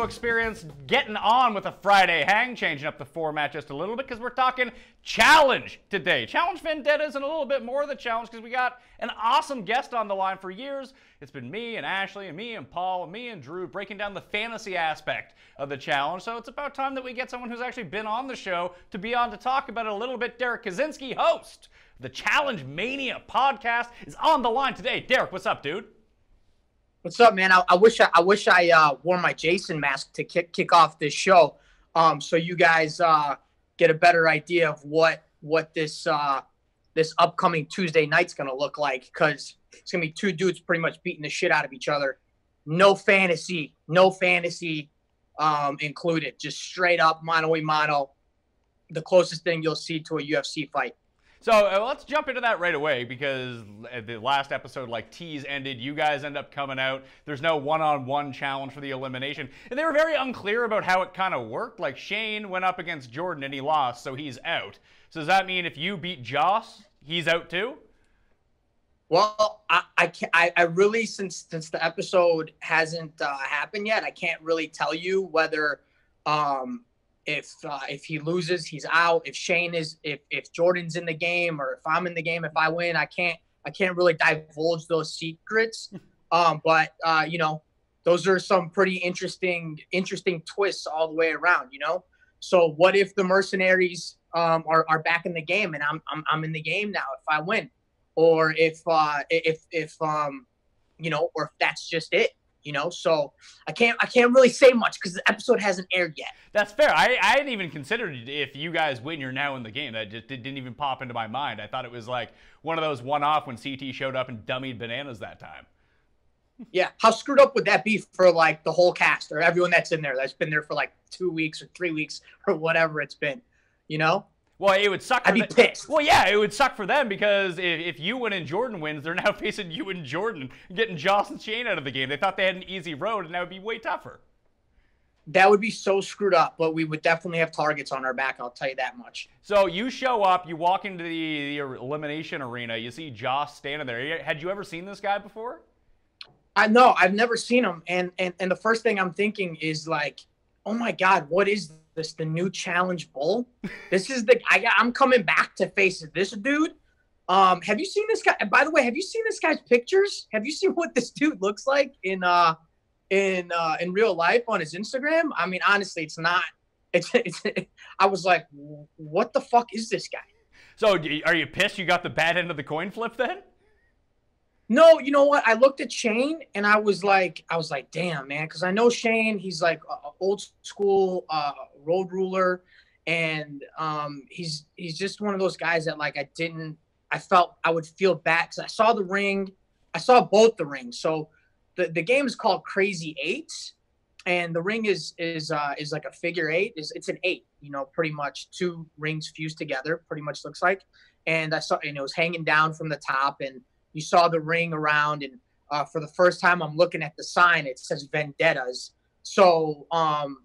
experience getting on with a Friday hang, changing up the format just a little bit because we're talking challenge today. Challenge Vendettas and a little bit more of the challenge because we got an awesome guest on the line. For years, it's been me and Ashley and me and Paul and me and Drew breaking down the fantasy aspect of the challenge. So it's about time that we get someone who's actually been on the show to be on to talk about it a little bit. Derek Kaczynski, host of the Challenge Mania podcast, is on the line today. Derek, what's up, dude? What's up, man? I wish I wore my Jason mask to kick off this show, so you guys get a better idea of what this upcoming Tuesday night's gonna look like. Because it's gonna be two dudes pretty much beating the shit out of each other. No fantasy included. Just straight up mano a mano. The closest thing you'll see to a UFC fight. So let's jump into that right away because the last episode, like, tease ended. You guys end up coming out. There's no one-on-one challenge for the elimination. And they were very unclear about how it kind of worked. Like, Shane went up against Jordan and he lost, so he's out. So does that mean if you beat Joss, he's out too? Well, I really, since the episode hasn't happened yet, I can't really tell you whether if he loses, he's out. If Shane is, if Jordan's in the game, or if I'm in the game, if I win, I can't really divulge those secrets. But you know, those are some pretty interesting twists all the way around. You know, so what if the mercenaries are back in the game and I'm in the game now if I win, or if you know, or if that's just it. You know, so I can't really say much because the episode hasn't aired yet. That's fair. I hadn't even considered if you guys win, you're now in the game. That just didn't even pop into my mind. I thought it was like one of those one-off when CT showed up and dummied Bananas that time. Yeah, how screwed up would that be for like the whole cast or everyone that's in there that's been there for like 2 weeks or 3 weeks or whatever it's been, you know? Well, it would suck. I'd be pissed. Well, yeah, it would suck for them because if you win and Jordan wins, they're now facing you and Jordan, getting Joss and Shane out of the game. They thought they had an easy road, and that would be way tougher. That would be so screwed up, but we would definitely have targets on our back, I'll tell you that much. So you show up, you walk into the elimination arena, you see Joss standing there. Had you ever seen this guy before? No, I've never seen him, and the first thing I'm thinking is like, oh my God, what is this? The new challenge bull? This is I'm coming back to face this dude. Have you seen this guy? By the way, have you seen this guy's pictures? Have you seen what this dude looks like in real life on his Instagram? I mean, honestly, it's not. I was like, what the fuck is this guy? So are you pissed you got the bad end of the coin flip then? No, you know what? I looked at Shane and I was like, damn, man, because I know Shane. He's like an old school road ruler, and he's just one of those guys that like I felt I would feel bad because I saw the ring, I saw both the rings. So the game is called Crazy Eights, and the ring is like a figure eight. It's an eight, you know, pretty much two rings fused together, pretty much looks like. And I saw, and it was hanging down from the top, and you saw the ring around, and for the first time, I'm looking at the sign. It says Vendettas. So,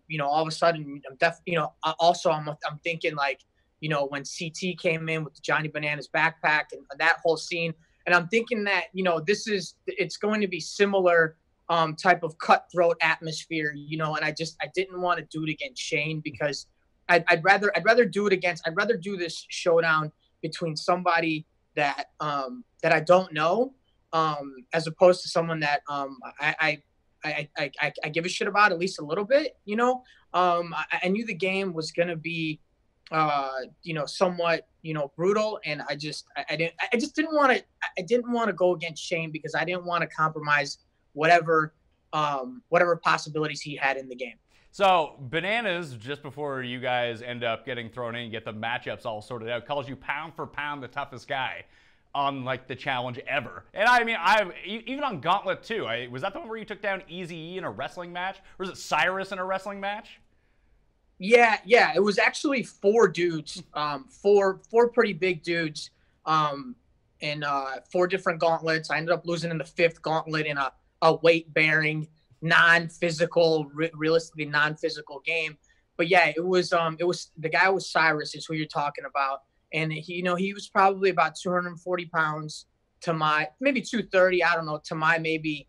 you know, all of a sudden, I'm thinking like, you know, when CT came in with the Johnny Bananas backpack and that whole scene, and I'm thinking that, you know, it's going to be similar type of cutthroat atmosphere, you know, and I didn't want to do it against Shane because I'd rather do this showdown between somebody that I don't know, as opposed to someone that I give a shit about at least a little bit, you know. I knew the game was gonna be you know, somewhat, you know, brutal, and I didn't want to go against Shane because I didn't want to compromise whatever possibilities he had in the game. So Bananas, just before you guys end up getting thrown in and get the matchups all sorted out, calls you pound for pound the toughest guy on like the challenge ever. And I mean, even on Gauntlet 2, was that the one where you took down Eazy-E in a wrestling match? Or was it Cyrus in a wrestling match? Yeah, it was actually 4 dudes, four pretty big dudes, in 4 different gauntlets. I ended up losing in the 5th gauntlet in a weight-bearing, realistically non-physical game. But yeah, it was the guy was Cyrus is who you're talking about. And he, you know, he was probably about 240 pounds to my, maybe 230, I don't know, to my maybe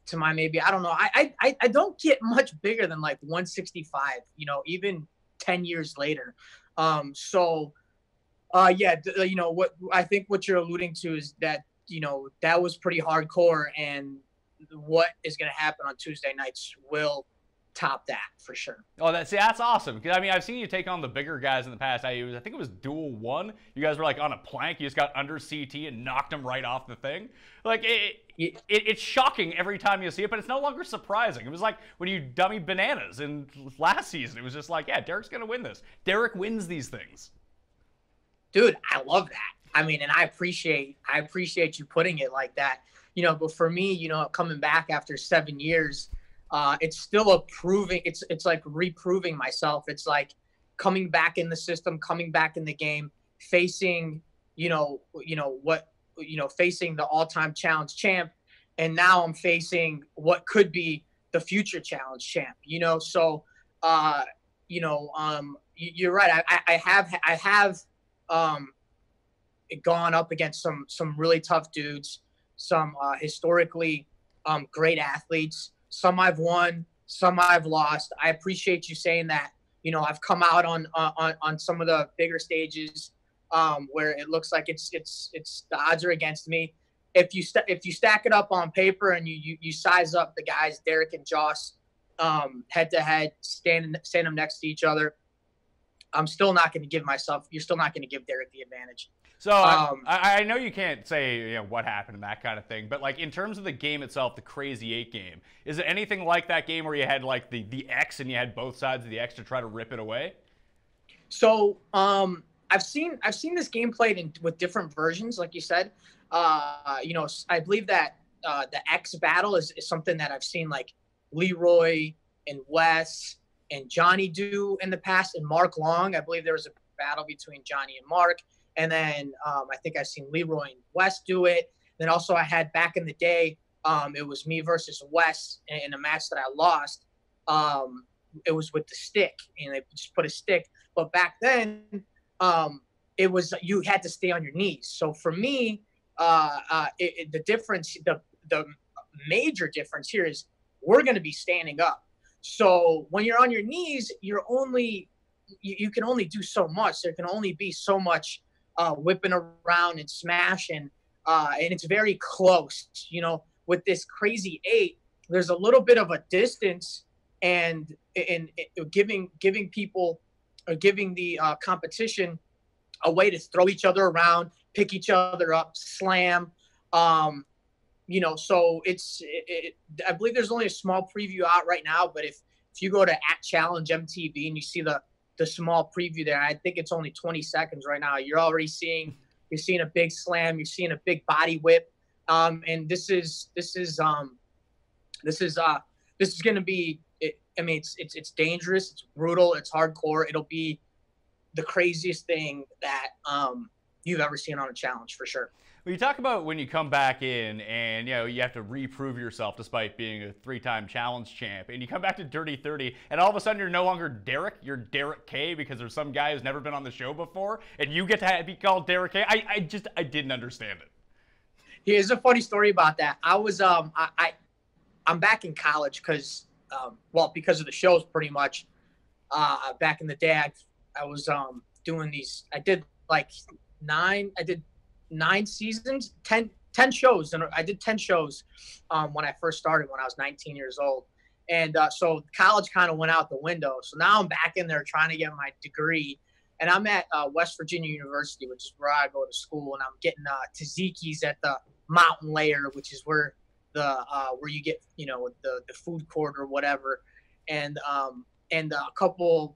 to my maybe, I don't know. I don't get much bigger than like 165, you know, even 10 years later. Yeah, you know, what I think what you're alluding to is that, you know, that was pretty hardcore, and what is going to happen on Tuesday nights will top that for sure. Oh, that's awesome. Because I mean, I've seen you take on the bigger guys in the past. I think it was duel one. You guys were like on a plank. You just got under CT and knocked him right off the thing. Like it's shocking every time you see it, but it's no longer surprising. It was like when you dummy bananas in last season. It was just like, yeah, Derek's gonna win this. Derek wins these things. Dude, I love that. I mean, and I appreciate you putting it like that. You know, but for me, you know, coming back after 7 years, it's still it's like reproving myself. It's like coming back in the system, coming back in the game, facing, facing the all-time challenge champ. And now I'm facing what could be the future challenge champ, you know? So, you're right. I have gone up against some really tough dudes, some historically great athletes. Some I've won, some I've lost. I appreciate you saying that. You know, I've come out on some of the bigger stages where it looks like it's the odds are against me. If you stack it up on paper and you size up the guys, Derek and Joss, head to head, stand them next to each other, I'm still not going to give myself. You're still not going to give Derek the advantage. So I know you can't say what happened and that kind of thing, but like in terms of the game itself, the Crazy 8 game, is it anything like that game where you had like the X and you had both sides of the X to try to rip it away? So I've seen this game played with different versions, like you said. I believe that the X battle is something that I've seen like Leroy and Wes and Johnny do in the past, and Mark Long. I believe there was a battle between Johnny and Mark. And then I think I've seen Leroy and Wes do it. Then also I had back in the day, it was me versus Wes in a match that I lost. It was with the stick, and they just put a stick. But back then, it was you had to stay on your knees. So for me, the difference, the major difference here is we're going to be standing up. So when you're on your knees, you can only do so much. There can only be so much whipping around and smashing, and it's very close. You know, with this Crazy 8, there's a little bit of a distance, and giving people or giving the competition a way to throw each other around, pick each other up, slam. So I believe there's only a small preview out right now, but if you go to @Challenge MTV and you see the small preview there, I think it's only 20 seconds right now. You're already seeing a big slam, you're seeing a big body whip, and this is going to be. It's dangerous, it's brutal, it's hardcore. It'll be the craziest thing that you've ever seen on a challenge for sure. Well, you talk about when you come back in and you have to reprove yourself despite being a 3-time challenge champ, and you come back to Dirty 30 and all of a sudden you're no longer Derek, you're Derek K because there's some guy who's never been on the show before and you get to be called Derek K. I didn't understand it. Here's a funny story about that. I was I'm back in college because of the shows pretty much. Back in the day I was doing these. I did 9 seasons, 10 shows, and I did 10 shows when I first started when I was 19 years old. And so college kind of went out the window. So now I'm back in there trying to get my degree, and I'm at West Virginia University, which is where I go to school, and I'm getting tzatziki's at the mountain layer, which is where where you get the food court or whatever. And a couple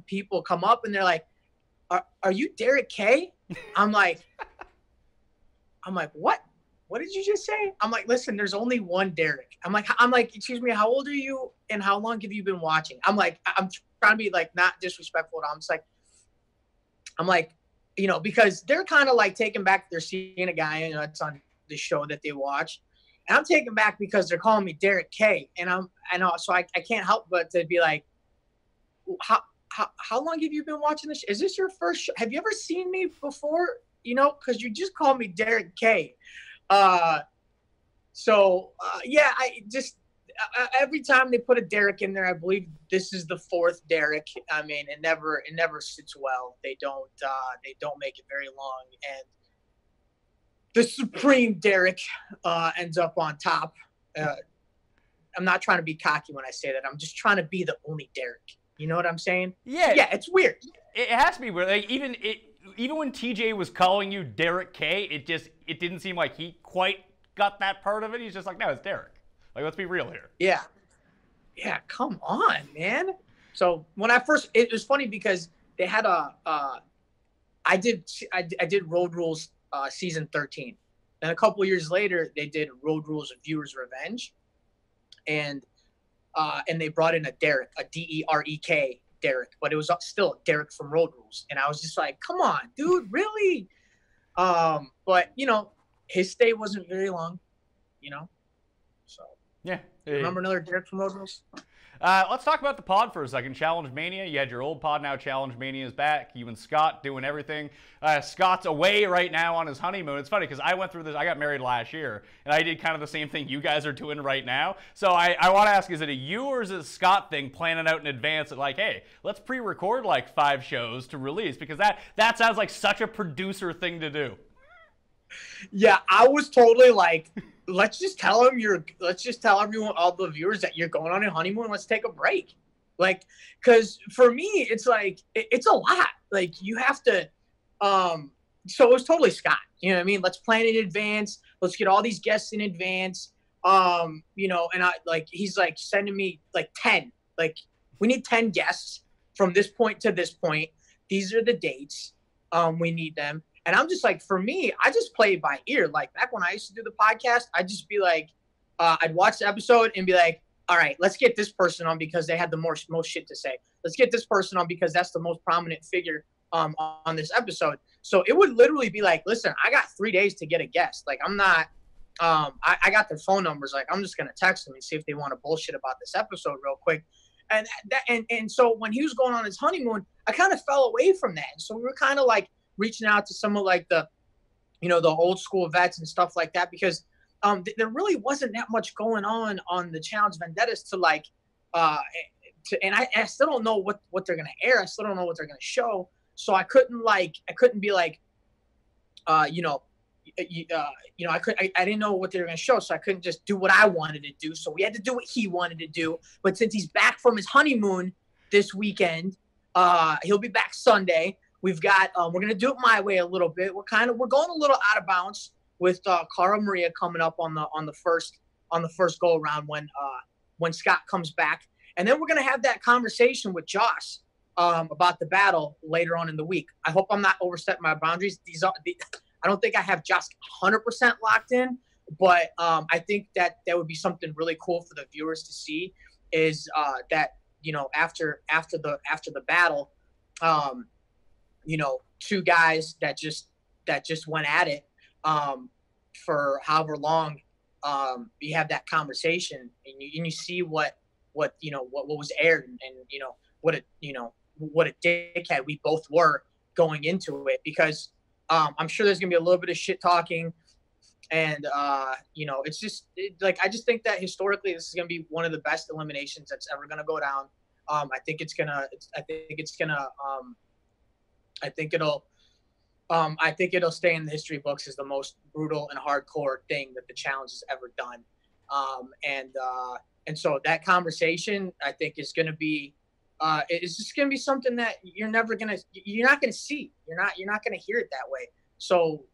people come up and they're like, are you Derek K? I'm like, what? What did you just say? I'm like, listen, there's only one Derek. I'm like, excuse me, how old are you and how long have you been watching? I'm trying to be like not disrespectful at all. I'm like, because they're kind of like taken back. They're seeing a guy, it's on the show that they watch. And I'm taken back because they're calling me Derek K. And so I can't help but to be like, how long have you been watching this? Is this your first show? Have you ever seen me before? Because you just called me Derek K. So yeah, I just every time they put a Derek in there, I believe this is the fourth Derek. I mean, it never sits well. They don't make it very long, and the supreme Derek ends up on top. I'm not trying to be cocky when I say that. I'm just trying to be the only Derek. You know what I'm saying? Yeah. So, yeah, it's weird. It has to be weird. Like, even when TJ was calling you Derek K, it didn't seem like he quite got that part of it. He's just like, no, it's Derek. Like, let's be real here. Yeah. Yeah, come on, man. So when I first, it was funny because they had I did Road Rules season 13. Then a couple years later, they did Road Rules of Viewers Revenge. And they brought in a Derek, a Derek Derek, but it was still Derek from Road Rules. And I was just like, come on, dude, really? But, you know, his stay wasn't very long, you know? So, yeah. Remember another Derek from Road Rules? Let's talk about the pod for a second. Challenge Mania. You had your old pod, now Challenge Mania is back. You and Scott doing everything. Scott's away right now on his honeymoon. It's funny because I went through this. I got married last year, and I did kind of the same thing you guys are doing right now. So I want to ask, is it a you or is it a Scott thing planning out in advance that like, hey, let's pre-record like 5 shows to release? Because that sounds like such a producer thing to do. Yeah, I was totally like, let's just tell everyone, all the viewers, that you're going on a honeymoon. Let's take a break. Like, because for me, it's like, it's a lot. Like, you have to, so it was totally Scott. You know what I mean? Let's plan in advance. Let's get all these guests in advance. You know, and he's like sending me like 10. Like, we need 10 guests from this point to this point. These are the dates. We need them. And I'm just like, for me, I just play it by ear. Like, back when I used to do the podcast, I'd just be like, I'd watch the episode and be like, all right, let's get this person on because they had the most shit to say. Let's get this person on because that's the most prominent figure on this episode. So it would literally be like, listen, I got 3 days to get a guest. Like, I'm not, I got their phone numbers. Like, I'm just going to text them and see if they want to bullshit about this episode real quick. And so when he was going on his honeymoon, I kind of fell away from that. So we were kind of like reaching out to some of like the, you know, the old school vets and stuff like that, because there really wasn't that much going on the Challenge Vendettas to like, and I still don't know what they're going to air. I still don't know what they're going to show. So I couldn't be like, I didn't know what they were going to show. So I couldn't just do what I wanted to do. So we had to do what he wanted to do. But since he's back from his honeymoon this weekend, he'll be back Sunday. We've got, we're going to do it my way a little bit. We're going a little out of bounds with Cara Maria coming up on the first go around when Scott comes back. And then we're going to have that conversation with Josh about the battle later on in the week. I hope I'm not overstepping my boundaries. I don't think I have Josh 100% locked in, but I think that would be something really cool for the viewers to see is that, you know, after the battle, you know, 2 guys that just went at it for however long, you have that conversation and you see what was aired and you know what a dickhead we both were going into it, because I'm sure there's gonna be a little bit of shit talking, and you know, it's just like, I just think that historically this is gonna be one of the best eliminations that's ever gonna go down. I think it'll stay in the history books as the most brutal and hardcore thing that the challenge has ever done. And so that conversation, I think, is going to be, it's just going to be something that you're not going to see. You're not going to hear it that way. So,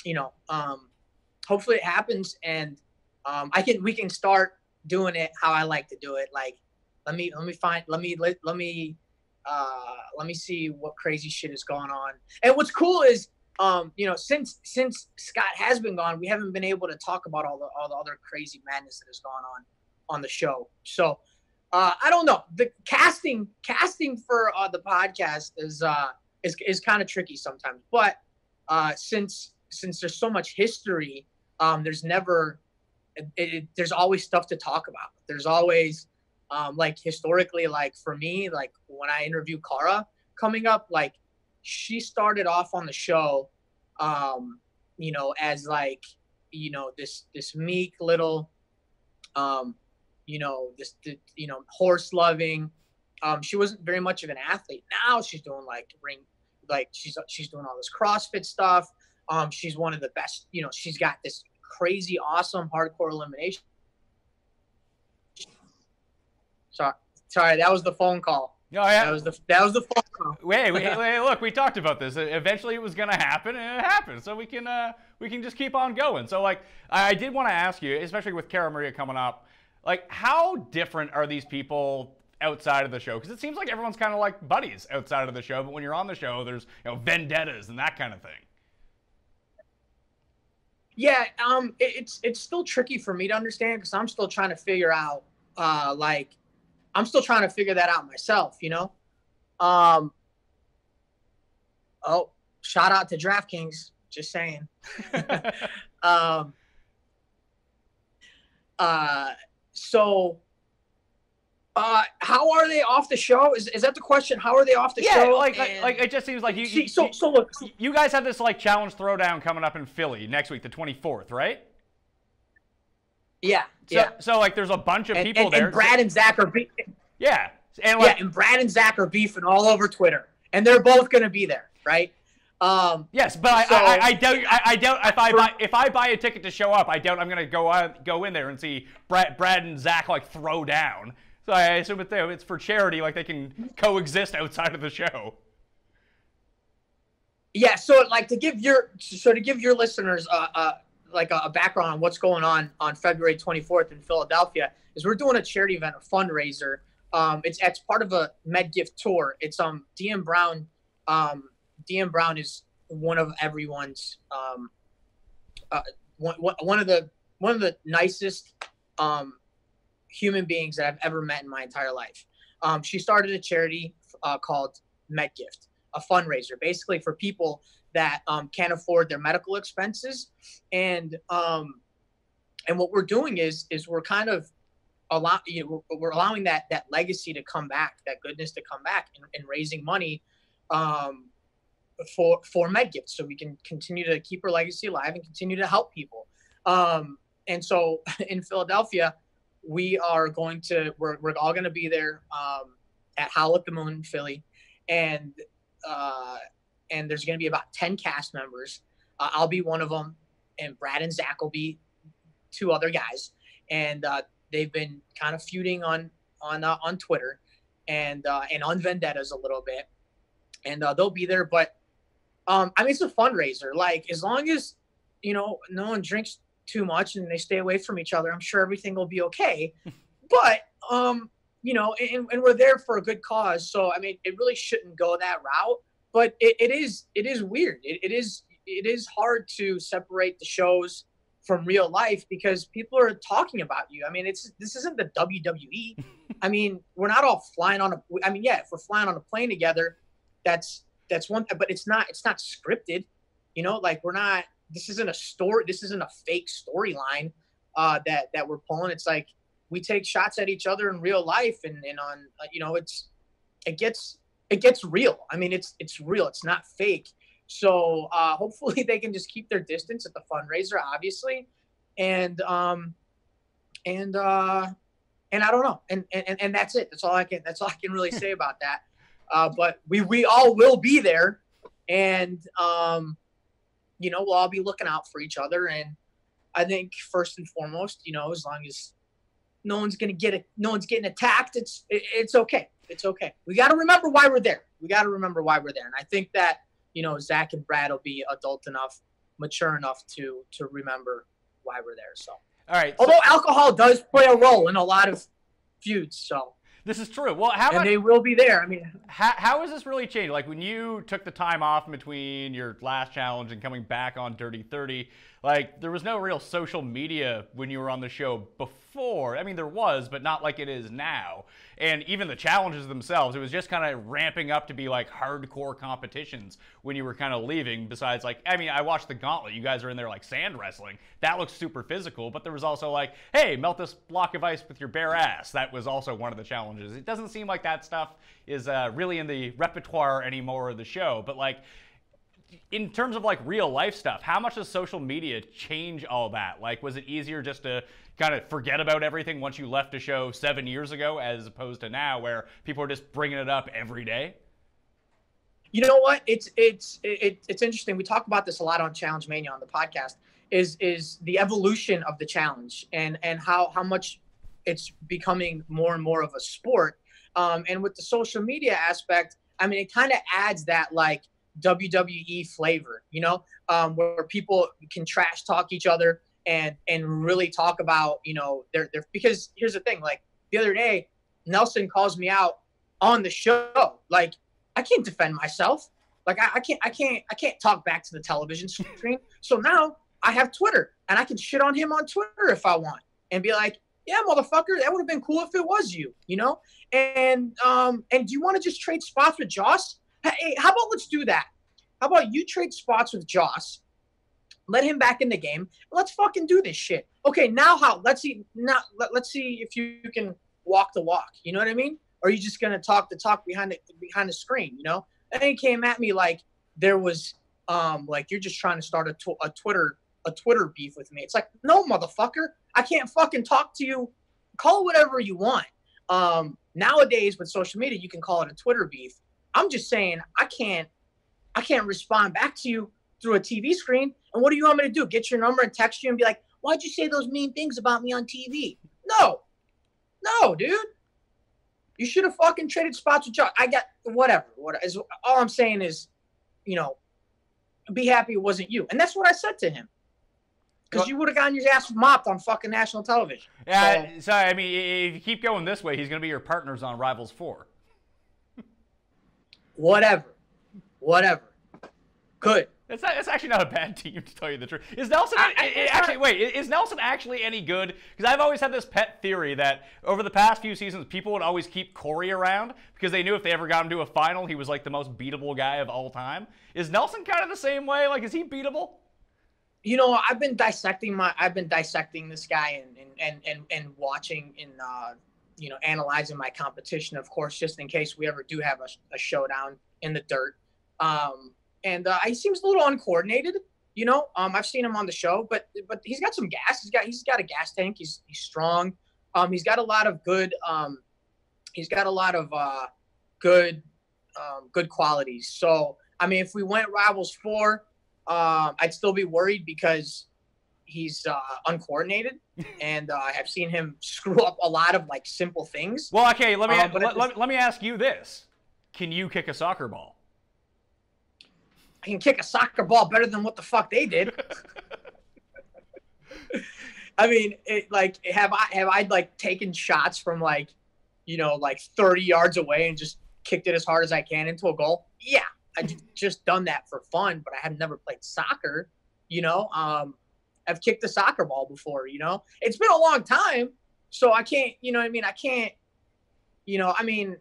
you know, hopefully it happens, and we can start doing it how I like to do it. Like, let me see what crazy shit is going on. And what's cool is, you know, since Scott has been gone, we haven't been able to talk about all the other crazy madness that has gone on the show. So I don't know. The casting for the podcast is kind of tricky sometimes. But since there's so much history, there's always stuff to talk about. There's always like historically, like for me, like when I interview Cara coming up, like she started off on the show, you know, as like this meek little, horse loving. She wasn't very much of an athlete. Now she's doing she's doing all this CrossFit stuff. She's one of the best. She's got this crazy, awesome hardcore elimination. Sorry, that was the phone call. Oh, yeah. That was the phone call. Wait, look, we talked about this. Eventually it was going to happen, and it happened. So we can just keep on going. So, like, I did want to ask you, especially with Cara Maria coming up, like, how different are these people outside of the show? Because it seems like everyone's kind of like buddies outside of the show, but when you're on the show, there's, vendettas and that kind of thing. Yeah, it's still tricky for me to understand because I'm still trying to figure out, I'm still trying to figure that out myself, Oh, shout out to DraftKings, just saying. So, how are they off the show? Is that the question? How are they off the show? Yeah, like it just seems like look, you guys have this like challenge throwdown coming up in Philly next week, the 24th, right? Yeah. So like, there's a bunch of people there. And Brad and Zach are beefing. Yeah. And Brad and Zach are beefing all over Twitter, and they're both going to be there, right? Yes, but I doubt if I buy a ticket to show up, I doubt I'm going to go in there and see Brad and Zach like throw down. So I assume it's for charity, like they can coexist outside of the show. Yeah. So like to give your listeners a background on what's going on February 24th in Philadelphia is we're doing a charity event, a fundraiser. It's part of a Med Gift tour. It's DM Brown. DM Brown is one of everyone's one of the nicest human beings that I've ever met in my entire life. She started a charity called Med Gift, a fundraiser basically for people that can't afford their medical expenses. And what we're doing is we're kind of we're allowing that legacy to come back, that goodness to come back, and raising money for MedGift, so we can continue to keep her legacy alive and continue to help people. And so in Philadelphia, we're all going to be there at Howl at the Moon in Philly, and there's going to be about 10 cast members. I'll be one of them, and Brad and Zach will be two other guys, and they've been kind of feuding on Twitter and on Vendettas a little bit, and they'll be there. But it's a fundraiser. Like, as long as no one drinks too much and they stay away from each other, I'm sure everything will be okay. But and we're there for a good cause, so it really shouldn't go that route. But it is weird. It is hard to separate the shows from real life because people are talking about you. This isn't the WWE. We're not all flying on if we're flying on a plane together, that's one thing, but it's not scripted. We're not. This isn't a story. This isn't a fake storyline that we're pulling. It's like we take shots at each other in real life, and on it gets real. It's real. It's not fake. So hopefully they can just keep their distance at the fundraiser, obviously, and I don't know, and that's it. That's all I can really say about that. But we all will be there, and we'll all be looking out for each other. And I think first and foremost, as long as no one's getting attacked, it's okay. It's okay. We got to remember why we're there. And I think that Zach and Brad will be adult enough, mature enough to remember why we're there. So, all right. Although alcohol does play a role in a lot of feuds, so this is true. Well, they will be there. How has this really changed? Like, when you took the time off in between your last challenge and coming back on Dirty 30, like, there was no real social media when you were on the show before. There was, but not like it is now. And even the challenges themselves, it was just kind of ramping up to be like hardcore competitions when you were kind of leaving. Besides, like, I watched the Gauntlet. You guys are in there like sand wrestling. That looks super physical. But there was also like, hey, melt this block of ice with your bare ass. That was also one of the challenges. It doesn't seem like that stuff is really in the repertoire anymore of the show. But like, in terms of like real life stuff, how much does social media change all that? Like, was it easier just to kind of forget about everything once you left a show 7 years ago, as opposed to now where people are just bringing it up every day? You know what? It's interesting. We talk about this a lot on Challenge Mania on the podcast. Is the evolution of the challenge and how much it's becoming more and more of a sport. And with the social media aspect, I mean, it kind of adds that like WWE flavor, you know, where people can trash talk each other and really talk about, you know, their because here's the thing, like the other day, Nelson calls me out on the show. Like, I can't defend myself. Like I can't talk back to the television screen. So now I have Twitter and I can shit on him on Twitter if I want and be like, yeah, motherfucker, that would have been cool if it was you, you know? And do you want to just trade spots with Joss? Hey, how about let's do that? How about you trade spots with Joss? Let him back in the game. Let's fucking do this shit. Okay, now how? Let's see if you can walk the walk. You know what I mean? Or are you just gonna talk the talk behind the screen? You know? And then he came at me like there was like you're just trying to start a Twitter beef with me. It's like, no, motherfucker, I can't fucking talk to you. Call it whatever you want. Nowadays with social media, you can call it a Twitter beef. I'm just saying I can't respond back to you through a TV screen. And what do you want me to do? Get your number and text you and be like, why'd you say those mean things about me on TV? No, dude. You should have fucking traded spots with Josh. I got whatever. All I'm saying is, you know, be happy it wasn't you. And that's what I said to him. Because you would have gotten your ass mopped on fucking national television. Yeah, so I mean, if you keep going this way, he's going to be your partners on Rivals 4. Whatever. Good. That's actually not a bad team, to tell you the truth. Is Nelson is Nelson actually any good? Because I've always had this pet theory that over the past few seasons, people would always keep Corey around because they knew if they ever got him to a final, he was like the most beatable guy of all time. Is Nelson kind of the same way? Like, is he beatable? You know, I've been dissecting this guy and watching and you know, analyzing my competition, of course, just in case we ever do have a showdown in the dirt. And he seems a little uncoordinated, you know. I've seen him on the show, but he's got some gas. He's got a gas tank. He's strong. He's got a lot of good. Good qualities. So I mean, if we went Rivals 4, I'd still be worried because he's uncoordinated, and I've seen him screw up a lot of like simple things. Well, okay, let me ask you this: can you kick a soccer ball? I can kick a soccer ball better than what the fuck they did. I mean, have I like taken shots from like, you know, like 30 yards away and just kicked it as hard as I can into a goal? Yeah, I've just done that for fun, but I have never played soccer. You know, I've kicked a soccer ball before. You know, it's been a long time, so I can't. You know what I mean? I can't. You know, I mean,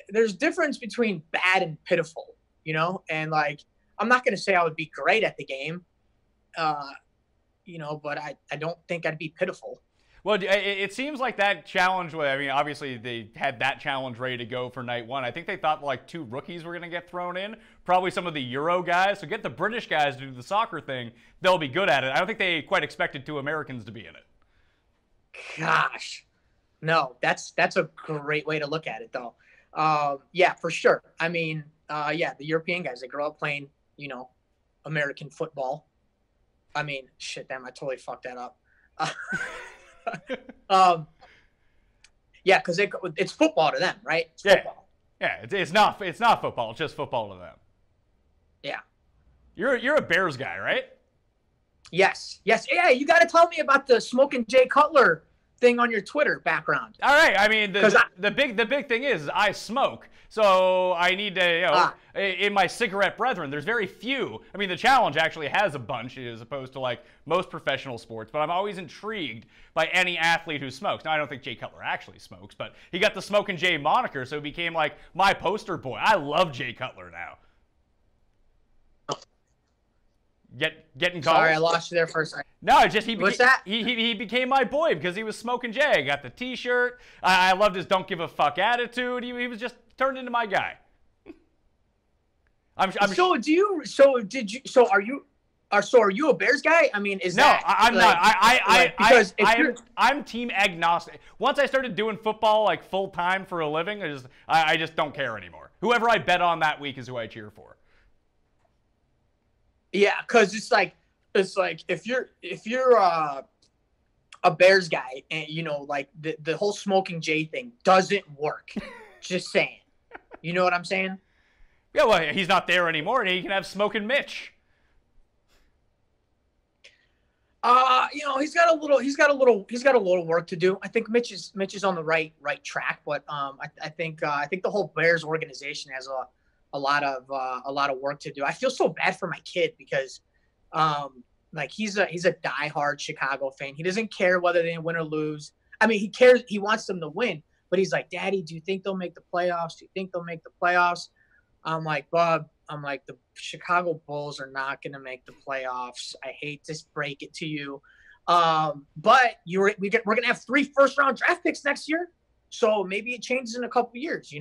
there's difference between bad and pitiful. You know, and like, I'm not going to say I would be great at the game, you know, but I don't think I'd be pitiful. Well, it seems like that challenge, I mean, obviously they had that challenge ready to go for night one. I think they thought like 2 rookies were going to get thrown in, probably some of the Euro guys. So get the British guys to do the soccer thing. They'll be good at it. I don't think they quite expected 2 Americans to be in it. Gosh, no, that's a great way to look at it, though. Yeah, for sure. I mean, yeah, the European guys, they grow up playing, you know, American football. I mean, shit, damn, I totally fucked that up. Yeah, because it's football to them, right? It's football. Yeah, it's not football. It's just football to them. Yeah. You're a Bears guy, right? Yes. Yeah, you got to tell me about the Smoking Jay Cutler thing on your Twitter background. All right. I mean, the big thing is I smoke, so I need to, you know, in my cigarette brethren, there's very few. I mean, the challenge actually has a bunch as opposed to like most professional sports, but I'm always intrigued by any athlete who smokes. Now, I don't think Jay Cutler actually smokes, but he got the Smokin' Jay moniker, so he became like my poster boy. I love Jay Cutler now. Getting called. Sorry, I lost you there for a second. No, it's just What's that? He became my boy because he was Smokin' Jay. I got the T-shirt. I loved his don't give a fuck attitude. He was just turned into my guy. I'm So do you? So did you? So are you? Are you a Bears guy? I mean, no, I'm not. Because I'm team agnostic. Once I started doing football like full time for a living, I just don't care anymore. Whoever I bet on that week is who I cheer for. yeah, because it's like if you're a Bears guy, and like the whole smoking Jay thing doesn't work. Just saying. You know what I'm saying? Yeah, well, he's not there anymore, and he can have Smoking Mitch. He's got a little work to do. I think Mitch is on the right track, but I think the whole Bears organization has a lot of work to do. I feel so bad for my kid because like he's a diehard Chicago fan. He doesn't care whether they win or lose. I mean, he cares. He wants them to win, but he's like, Daddy, do you think they'll make the playoffs? Do you think they'll make the playoffs? I'm like, Bub, the Chicago Bulls are not going to make the playoffs. I hate to break it to you. But we're going to have 3 first-round draft picks next year. So maybe it changes in a couple years,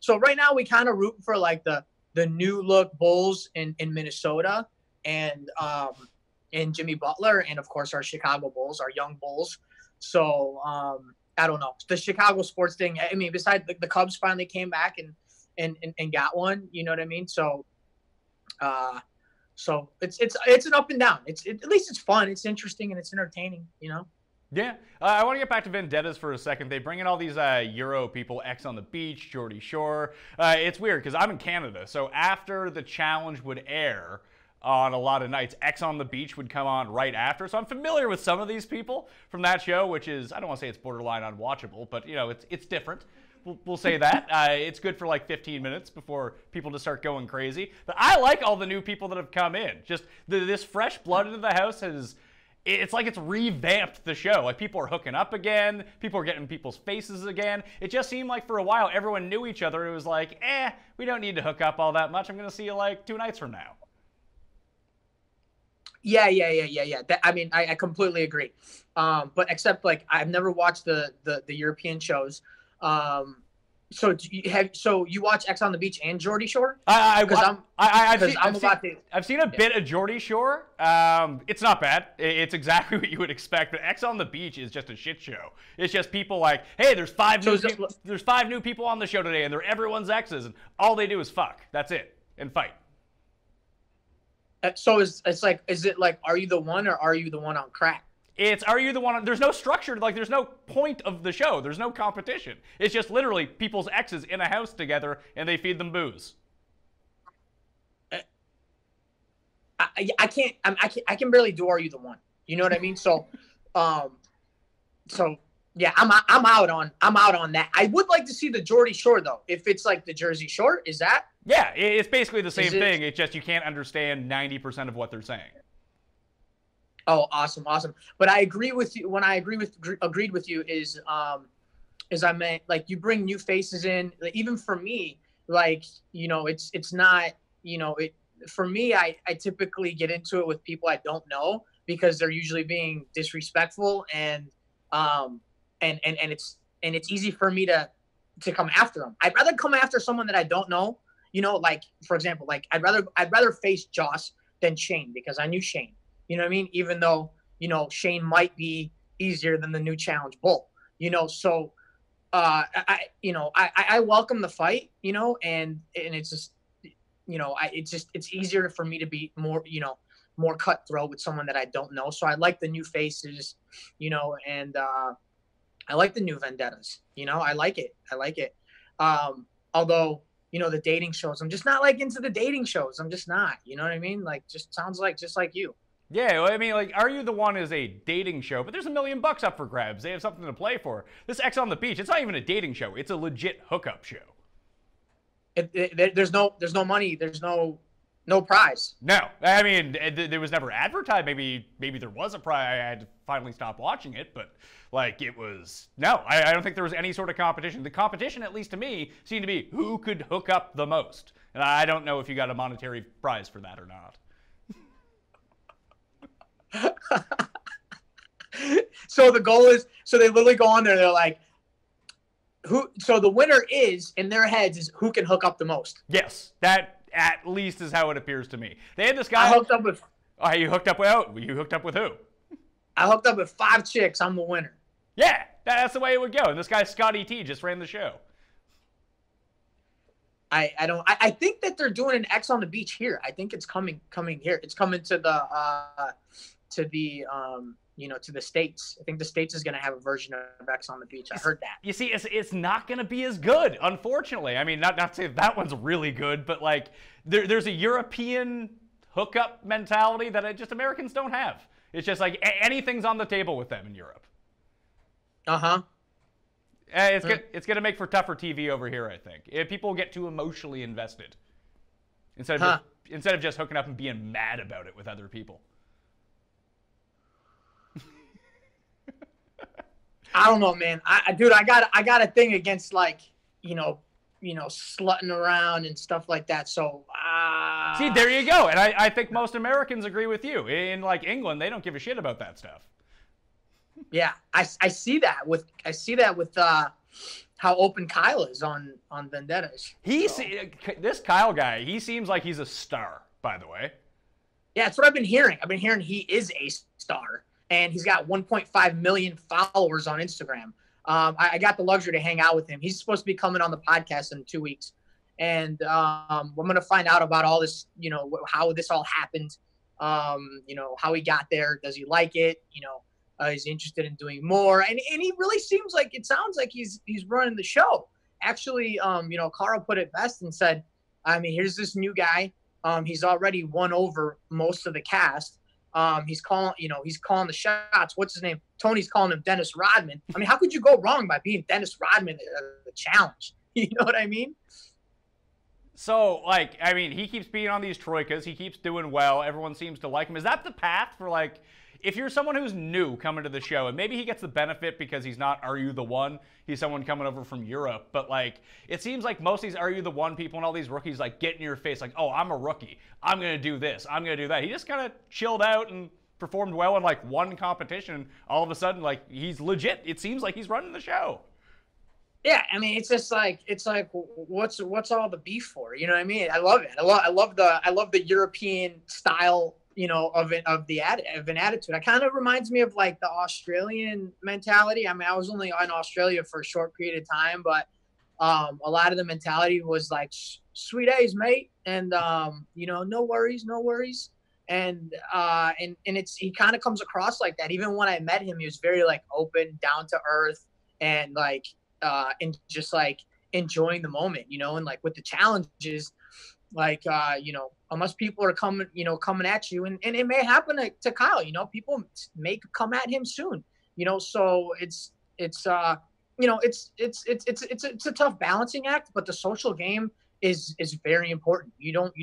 So right now we kind of root for like the new look Bulls in Minnesota and Jimmy Butler and of course our Chicago Bulls, our young Bulls. So I don't know. The Chicago sports thing, I mean, besides the Cubs finally came back and got one, you know what I mean? So it's an up and down. At least it's fun. It's interesting and it's entertaining, Yeah. I want to get back to Vendettas for a second. They bring in all these Euro people, X on the Beach, Geordie Shore. It's weird because I'm in Canada. So after the challenge would air on a lot of nights, X on the Beach would come on right after. So I'm familiar with some of these people from that show, which is, I don't want to say it's borderline unwatchable, but, it's different. We'll say that. It's good for like 15 minutes before people just start going crazy. But I like all the new people that have come in. Just this fresh blood into the house it's like it's revamped the show. Like people are hooking up again. People are getting in people's faces again. It just seemed like for a while everyone knew each other. It was like, we don't need to hook up all that much. I'm going to see you like 2 nights from now. Yeah. I mean, I completely agree. But except like I've never watched the European shows. So you watch X on the Beach and Geordie Shore? I've seen a bit of Geordie Shore. It's not bad. It's exactly what you would expect. But X on the Beach is just a shit show. It's just people like, hey, there's 5 new people on the show today, and they're everyone's exes, and all they do is fuck. That's it, and fight. So is it like, are you the one or are you the one on crack? It's, are you the one? There's no structure. Like, there's no point of the show. There's no competition. It's just literally people's exes in a house together, and they feed them booze. I can barely do Are You the One? You know what I mean? So yeah, I'm out on that. I would like to see the Geordie Shore though. If it's like the Jersey Shore, is that? Yeah, it's basically the same thing. It's just you can't understand 90% of what they're saying. Oh, awesome. But I agree with you. When I agreed with you is I meant like you bring new faces in. Like, even for me, like it's not for me. I typically get into it with people I don't know because they're usually being disrespectful and it's easy for me to come after them. I'd rather come after someone that I don't know. Like for example, like I'd rather face Joss than Shane because I knew Shane. You know what I mean? Even though, Shane might be easier than the new challenge bull, so, I welcome the fight, and it's just, it's easier for me to be more, more cutthroat with someone that I don't know. So I like the new faces, and, I like the new Vendettas, I like it. Although, the dating shows, I'm just not like into the dating shows. I'm just not, you know what I mean? Like, just sounds like, just like you. Yeah, well, I mean, like, Are You the One is a dating show, but there's $1 million up for grabs. They have something to play for. This X on the Beach, it's not even a dating show. It's a legit hookup show. There's no money. There's no prize. No, I mean, there was never advertised. Maybe there was a prize. I had to finally stop watching it, but like it was no. I don't think there was any sort of competition. The competition, at least to me, seemed to be who could hook up the most. And I don't know if you got a monetary prize for that or not. So the goal is, so they literally go on there. They're like, so the winner is in their heads is who can hook up the most. Yes, that At least is how it appears to me. They had this guy. I hooked up with. Oh, you hooked up with who? You hooked up with who? I hooked up with 5 chicks. I'm the winner. Yeah, that's the way it would go. And this guy Scotty T just ran the show. I think that they're doing an X on the beach here. I think it's coming here. It's coming to the to the States. I think the States is going to have a version of X on the beach. I heard that. You see, it's not going to be as good, unfortunately. I mean, not to say that one's really good, but like there's a European hookup mentality that just Americans don't have. It's just like anything's on the table with them in Europe. Uh-huh. It's going to make for tougher TV over here, I think. If people get too emotionally invested instead of just hooking up and being mad about it with other people. I don't know, man. Dude, I got a thing against like, slutting around and stuff like that. So see, there you go. And I think most Americans agree with you. In like England, they don't give a shit about that stuff. Yeah, I see that with how open Kyle is on Vendettas. This Kyle guy, he seems like he's a star, by the way. Yeah, that's what I've been hearing. I've been hearing he is a star, and he's got 1.5 million followers on Instagram. I got the luxury to hang out with him. He's supposed to be coming on the podcast in 2 weeks, and I'm gonna find out about all this. How this all happened. How he got there. Does he like it? He's interested in doing more, and he really sounds like he's running the show. Actually, Carl put it best and said, I mean, here's this new guy. He's already won over most of the cast. He's calling the shots. What's his name? Tony's calling him Dennis Rodman. I mean, how could you go wrong by being Dennis Rodman the challenge? You know what I mean? So, he keeps being on these troikas. He keeps doing well. Everyone seems to like him. Is that the path for if you're someone who's new coming to the show, and maybe he gets the benefit because he's not Are You the One, he's someone coming over from Europe, but it seems like most of these Are You the One people and all these rookies get in your face oh, I'm a rookie, I'm going to do this, I'm going to do that. He just kind of chilled out and performed well in one competition. All of a sudden, he's legit. It seems like he's running the show. Yeah, I mean, it's just what's all the beef for? You know what I mean? I love it. I love the European style, of an attitude. It kind of reminds me of the Australian mentality. I mean, I was only in Australia for a short period of time, but a lot of the mentality was sweet A's, mate, and no worries. And he kind of comes across like that. Even when I met him, he was very open, down to earth, and and just enjoying the moment, and with the challenges, unless people are coming at you, and it may happen to Kyle, people may come at him soon, so it's a tough balancing act, but the social game is very important. You don't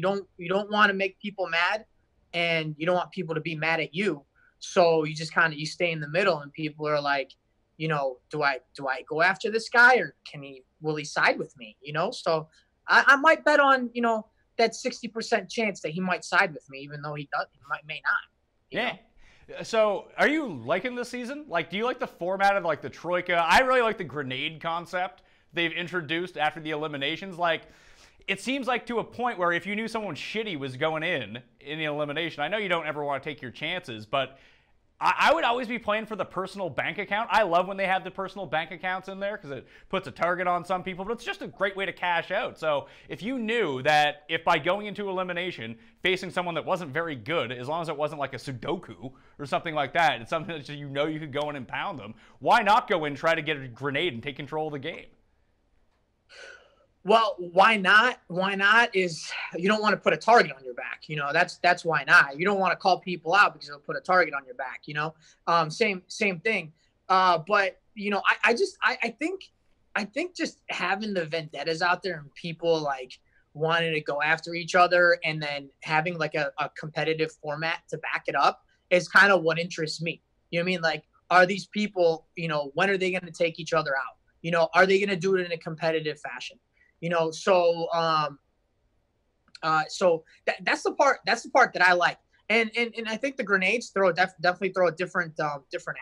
want to make people mad, and you don't want people to be mad at you. So you just you stay in the middle, and people are do I go after this guy, or will he side with me? So I might bet on, that 60% chance that he might side with me, even though he may not. Yeah. So are you liking this season? Do you like the format of the Troika? I really like the grenade concept they've introduced after the eliminations. It seems to a point where if you knew someone shitty was going in the elimination, I know you don't ever want to take your chances, but I would always be playing for the personal bank account. I love when they have the personal bank accounts in there because it puts a target on some people, but it's just a great way to cash out. So if you knew that if by going into elimination, facing someone that wasn't very good, as long as it wasn't a Sudoku or something like that, it's something that you could go in and pound them, why not go in, try to get a grenade and take control of the game? Well, why not? Why not is you don't want to put a target on your back. That's why not. You don't want to call people out because they'll put a target on your back. Same thing. But I think just having the vendettas out there and people wanting to go after each other, and then having a competitive format to back it up is kind of what interests me. You know what I mean? Are these people? When are they going to take each other out? Are they going to do it in a competitive fashion? So that's the part that I like. And I think the grenades definitely throw a different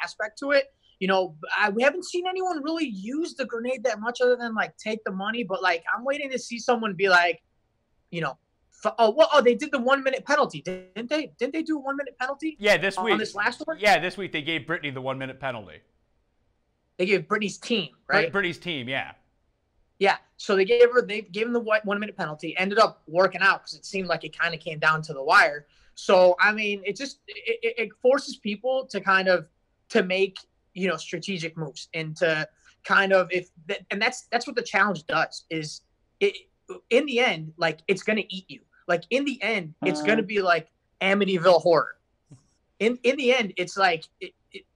aspect to it. We haven't seen anyone really use the grenade that much other than take the money, but I'm waiting to see someone be They did the 1 minute penalty, didn't they? Didn't they do a 1 minute penalty? Yeah, this week. On this last one? Yeah, this week they gave Brittany the 1 minute penalty. They gave Brittany's team, right? Brittany's team, yeah. Yeah, so they gave him the 1 minute penalty. Ended up working out because it seemed like it kind of came down to the wire. So I mean, it forces people to kind of to make strategic moves and to kind of that's what the challenge does. Is it in the end, like, it's gonna eat you. Like, in the end, it's gonna be like Amityville Horror. In the end, it's like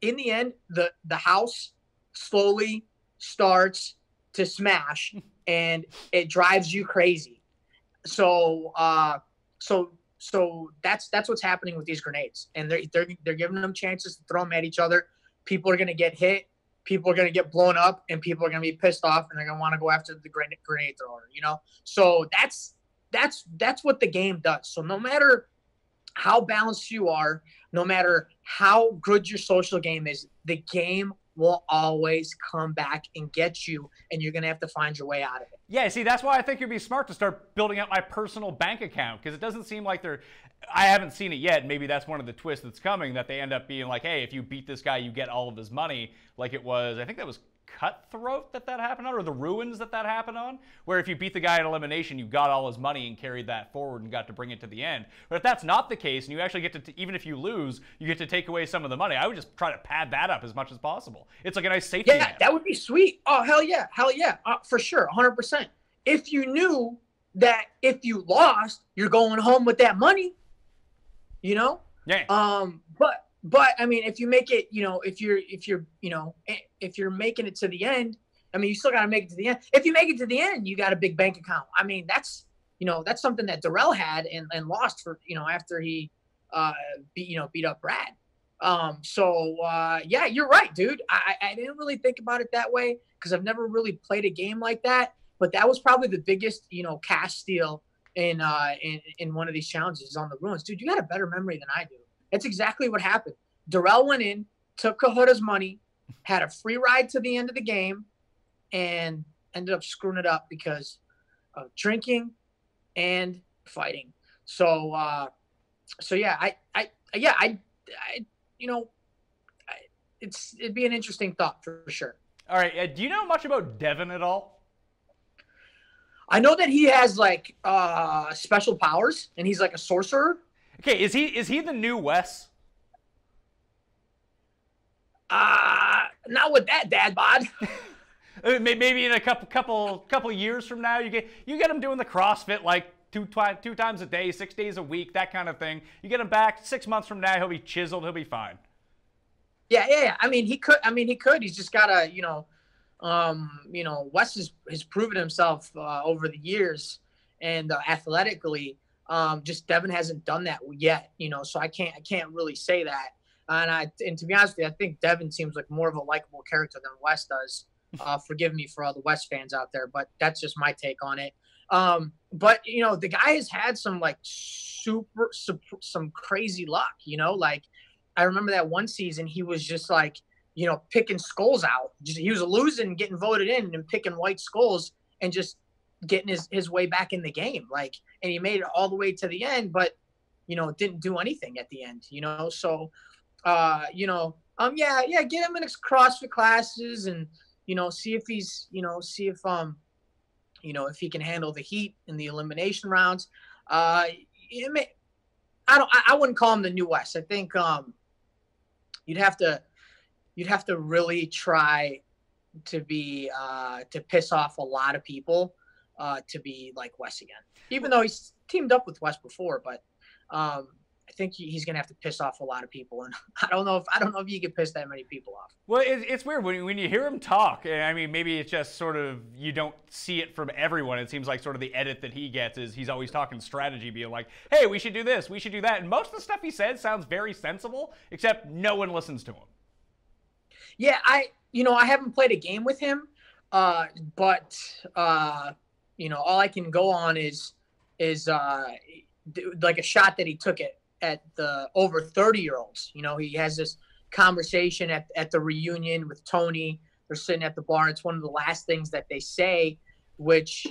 in the end, the house slowly starts to smash and it drives you crazy. So that's what's happening with these grenades, and they're giving them chances to throw them at each other. People are going to get hit, people are going to get blown up, and people are going to be pissed off, and they're going to want to go after the grenade thrower. So that's what the game does. So no matter how balanced you are, no matter how good your social game is, the game will always come back and get you, and you're going to have to find your way out of it. Yeah, see, that's why I think it'd be smart to start building up my personal bank account, because it doesn't seem like I haven't seen it yet. Maybe that's one of the twists that's coming, that they end up being like, hey, if you beat this guy, you get all of his money, like it was, I think that was Cutthroat that happened on, or the Ruins that happened on, where if you beat the guy at elimination, you got all his money and carried that forward and got to bring it to the end. But if that's not the case, and you actually get to, even if you lose, you get to take away some of the money, I would just try to pad that up as much as possible. It's like a nice safety net. That would be sweet. Oh, hell yeah, for sure, 100%. If you knew that if you lost, you're going home with that money, Yeah. But I mean, if you make it, if you're making it to the end, I mean, you still got to make it to the end. If you make it to the end, you got a big bank account. I mean, that's something that Darrell had and lost for, after he, beat up Brad. Yeah, you're right, dude. I didn't really think about it that way because I've never really played a game like that. But that was probably the biggest, cash steal in one of these challenges on the Ruins. Dude, you got a better memory than I do. That's exactly what happened. Darrell went in, took Kahuta's money, had a free ride to the end of the game, and ended up screwing it up because of drinking and fighting. So yeah, it'd be an interesting thought for sure. All right, do you know much about Devin at all? I know that he has like special powers, and he's like a sorcerer. Okay, is he the new Wes? Not with that dad bod. Maybe in a couple years from now, you get him doing the CrossFit like two times a day, 6 days a week, that kind of thing. You get him back 6 months from now, he'll be chiseled, he'll be fine. Yeah. I mean, he could. He's just gotta, Wes has proven himself over the years, and athletically. Just Devin hasn't done that yet, so I can't really say that. And to be honest with you, I think Devin seems like more of a likable character than Wes does. Forgive me for all the Wes fans out there, but that's just my take on it. But the guy has had some like some crazy luck, like I remember that one season he was just like, picking skulls out. He was losing, getting voted in and picking white skulls and just getting his way back in the game, and he made it all the way to the end, but didn't do anything at the end, so get him in his CrossFit classes and see if he's if he can handle the heat in the elimination rounds. I wouldn't call him the new West. I think you'd have to really try to be to piss off a lot of people to be like Wes again, even though he's teamed up with Wes before. But I think he's gonna have to piss off a lot of people, and I don't know if you can piss that many people off. Well, it's weird when you hear him talk. I mean, maybe it's just sort of you don't see it from everyone. It seems like sort of the edit that he gets is he's always talking strategy, being like, "Hey, we should do this, we should do that," and most of the stuff he said sounds very sensible, except no one listens to him. Yeah, I haven't played a game with him, but all I can go on is like a shot that he took at the over 30-year-olds. He has this conversation at the reunion with Tony. They're sitting at the bar. It's one of the last things that they say, which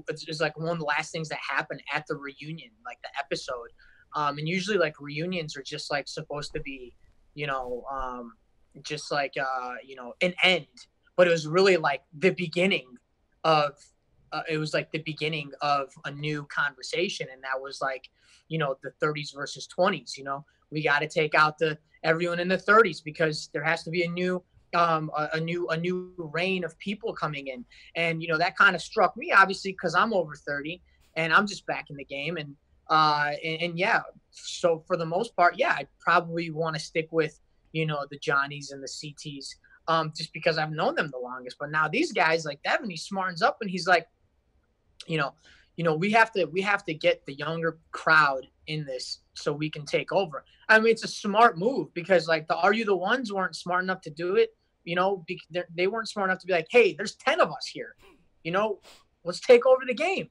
it's like one of the last things that happened at the reunion, like the episode. And usually like reunions are just like supposed to be, you know, just like an end, but it was really like the beginning of it was like the beginning of a new conversation, and that was like, the 30s versus 20s. We got to take out everyone in the 30s because there has to be a new reign of people coming in. And that kind of struck me, obviously, because I'm over 30 and I'm just back in the game. And yeah, so for the most part, yeah, I'd probably want to stick with the Johnnies and the CTs, just because I've known them the longest. But now these guys, like Devin, he smartens up and he's like, we have to get the younger crowd in this so we can take over. I mean, it's a smart move because like the Are You the Ones weren't smart enough to do it. They weren't smart enough to be like, hey, there's 10 of us here. Let's take over the game.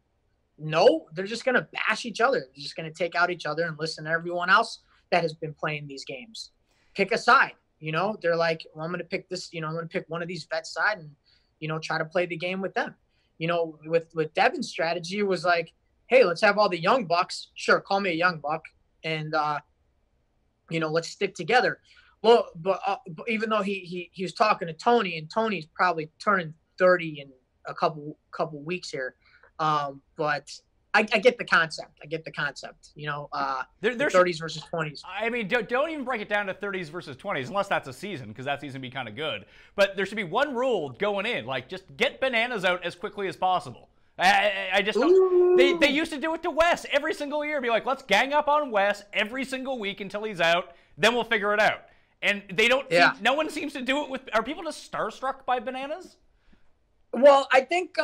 No, they're just going to bash each other. They're just going to take out each other and listen to everyone else that has been playing these games. Pick a side. They're like, well, I'm going to pick this, I'm going to pick one of these vets side and, try to play the game with them. With Devin's strategy was like, hey, let's have all the young bucks. Sure, call me a young buck. And, let's stick together. Well, but even though he was talking to Tony, and Tony's probably turning 30 in a couple weeks here. But I get the concept. The 30s versus 20s. I mean, don't even break it down to 30s versus 20s, unless that's a season, because that season would be kind of good. But there should be one rule going in, like just get Bananas out as quickly as possible. I just don't. They used to do it to Wes every single year. Be like, let's gang up on Wes every single week until he's out. Then we'll figure it out. And they don't. Yeah. No one seems to do it with. Are people just starstruck by Bananas? Well, I think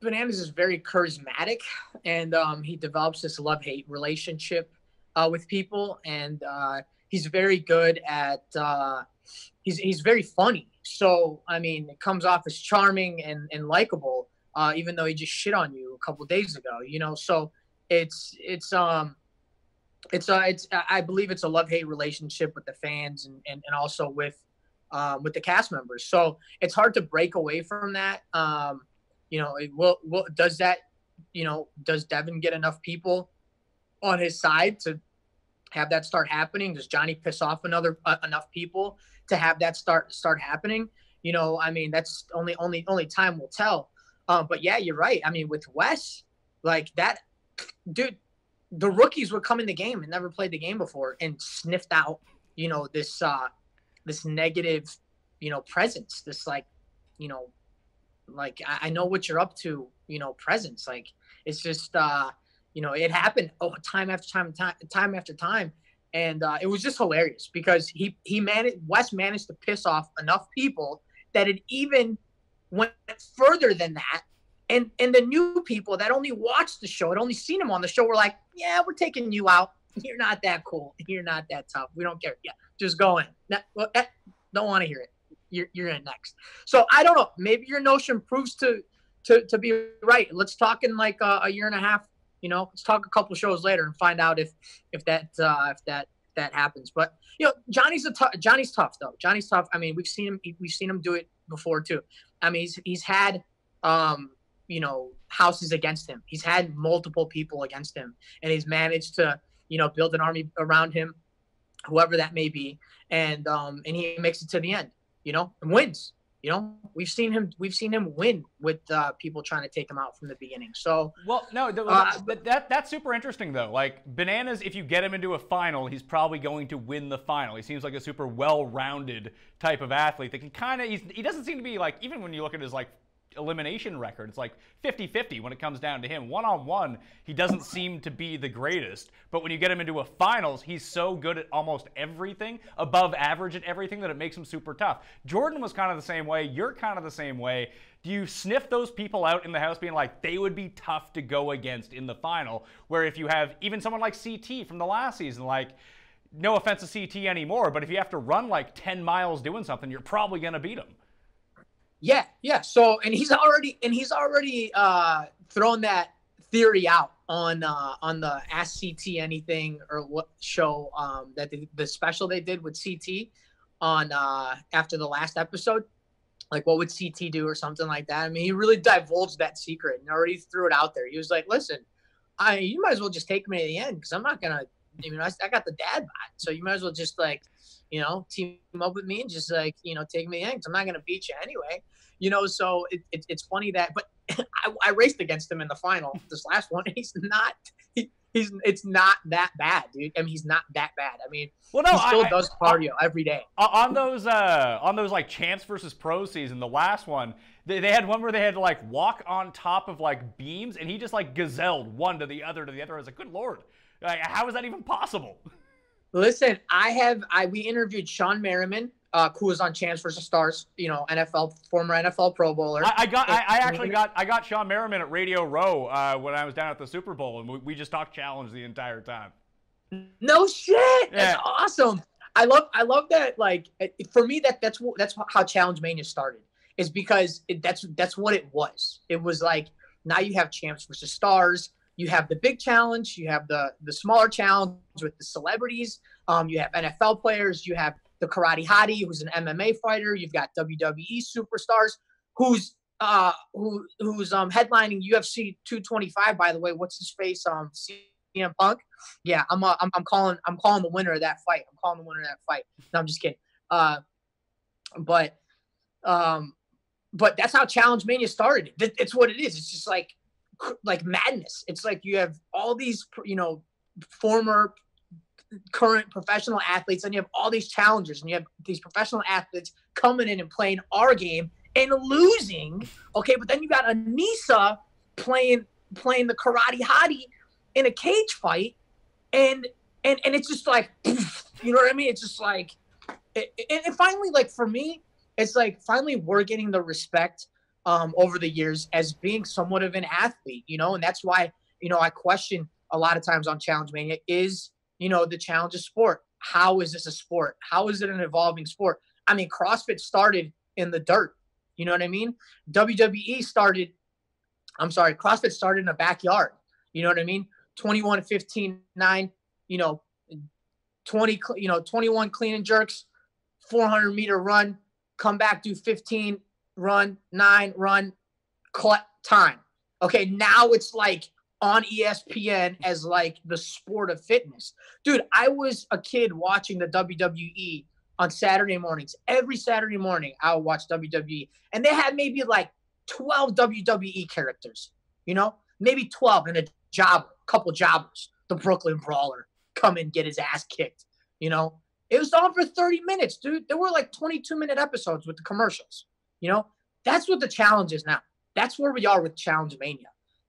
Bananas is very charismatic, and he develops this love-hate relationship with people, and he's very good at he's very funny. So I mean, it comes off as charming and likable, even though he just shit on you a couple of days ago. So it's I believe it's a love-hate relationship with the fans and also with the cast members. So it's hard to break away from that. Does Devin get enough people on his side to have that start happening? Does Johnny piss off enough people to have that start happening? I mean, that's only time will tell. But yeah, you're right. I mean, with Wes, like that dude, the rookies would come in the game and never played the game before and sniffed out, this negative, presence, this like, I know what you're up to, presence. Like, it's just, it happened time after time. And it was just hilarious because Wes managed to piss off enough people that it even went further than that. And the new people that only watched the show, had only seen him on the show, were like, yeah, we're taking you out. You're not that cool. You're not that tough. We don't care. Yeah, just go in. Don't want to hear it. You're in next. So I don't know. Maybe your notion proves to be right. Let's talk in like a year and a half. Let's talk a couple shows later and find out if that happens. But Johnny's tough though. Johnny's tough. I mean, we've seen him do it before too. I mean, he's had houses against him. He's had multiple people against him, and he's managed to build an army around him, whoever that may be, and he makes it to the end, and wins. We've seen him win with people trying to take him out from the beginning. So that's super interesting though. Like Bananas, if you get him into a final, he's probably going to win the final. He seems like a super well-rounded type of athlete that can he doesn't seem to be like, even when you look at his like elimination record, it's like 50-50 when it comes down to him. One-on-one, he doesn't seem to be the greatest, but when you get him into a finals, he's so good at almost everything, above average at everything, that it makes him super tough. Jordan was kind of the same way. You're kind of the same way. Do you sniff those people out in the house being like, they would be tough to go against in the final, where if you have even someone like CT from the last season, like, no offense to CT anymore, but if you have to run like 10 miles doing something, you're probably going to beat him. Yeah. So, and he's already thrown that theory out on the Ask CT Anything or what show that the special they did with CT on after the last episode. like, what would CT do or something like that? I mean, he really divulged that secret and already threw it out there. He was like, listen, you might as well just take me to the end because I'm not going to, I got the dad bod. So you might as well just like, team up with me and just like, take me to the end because I'm not going to beat you anyway. So it's funny that, but I raced against him in the final, this last one. And it's not that bad, dude. I mean, he's not that bad. I mean, well, no, he still does cardio every day. On those like champs versus pros season, the last one, they had one where they had to like walk on top of like beams, and he just like gazelled one to the other. I was like, good Lord, like, how is that even possible? Listen, we interviewed Sean Merriman, who was on Champs versus Stars, former NFL Pro Bowler. I got Sean Merriman at Radio Row when I was down at the Super Bowl, and we just talked challenge the entire time. No shit, that's awesome. I love that. Like, for me, that's how Challenge Mania started. Is because that's what it was. It was like, now you have Champs versus Stars. You have the big challenge. You have the smaller challenge with the celebrities. You have NFL players. You have the Karate Hottie, who's an MMA fighter. You've got WWE superstars, who's headlining UFC 225. By the way, what's his face? CM Punk. Yeah, I'm calling the winner of that fight. No, I'm just kidding. But that's how Challenge Mania started. It's what it is. It's just like madness. It's like you have all these, former, current professional athletes, and you have all these challengers, and you have these professional athletes coming in and playing our game and losing. Okay, but then you got Anissa playing the Karate Hottie in a cage fight, and it's just like, you know what I mean? It's just like, and finally, like, for me, it's like finally we're getting the respect over the years as being somewhat of an athlete, and that's why, I question a lot of times on Challenge Mania is, the challenge of sport. How is this a sport? How is it an evolving sport? I mean, CrossFit started in the dirt. You know what I mean? CrossFit started in a backyard. You know what I mean? 21, 15, 9, 21 clean and jerks, 400-meter run, come back, do 15, run, 9, run, time. Okay, now it's like on ESPN as like the sport of fitness. Dude, I was a kid watching the WWE on Saturday mornings. Every Saturday morning, I would watch WWE. And they had maybe like 12 WWE characters, maybe 12 and a couple jobbers. The Brooklyn Brawler come and get his ass kicked, It was on for 30 minutes, dude. There were like 22-minute episodes with the commercials. That's what the challenge is now. That's where we are with Challenge Mania.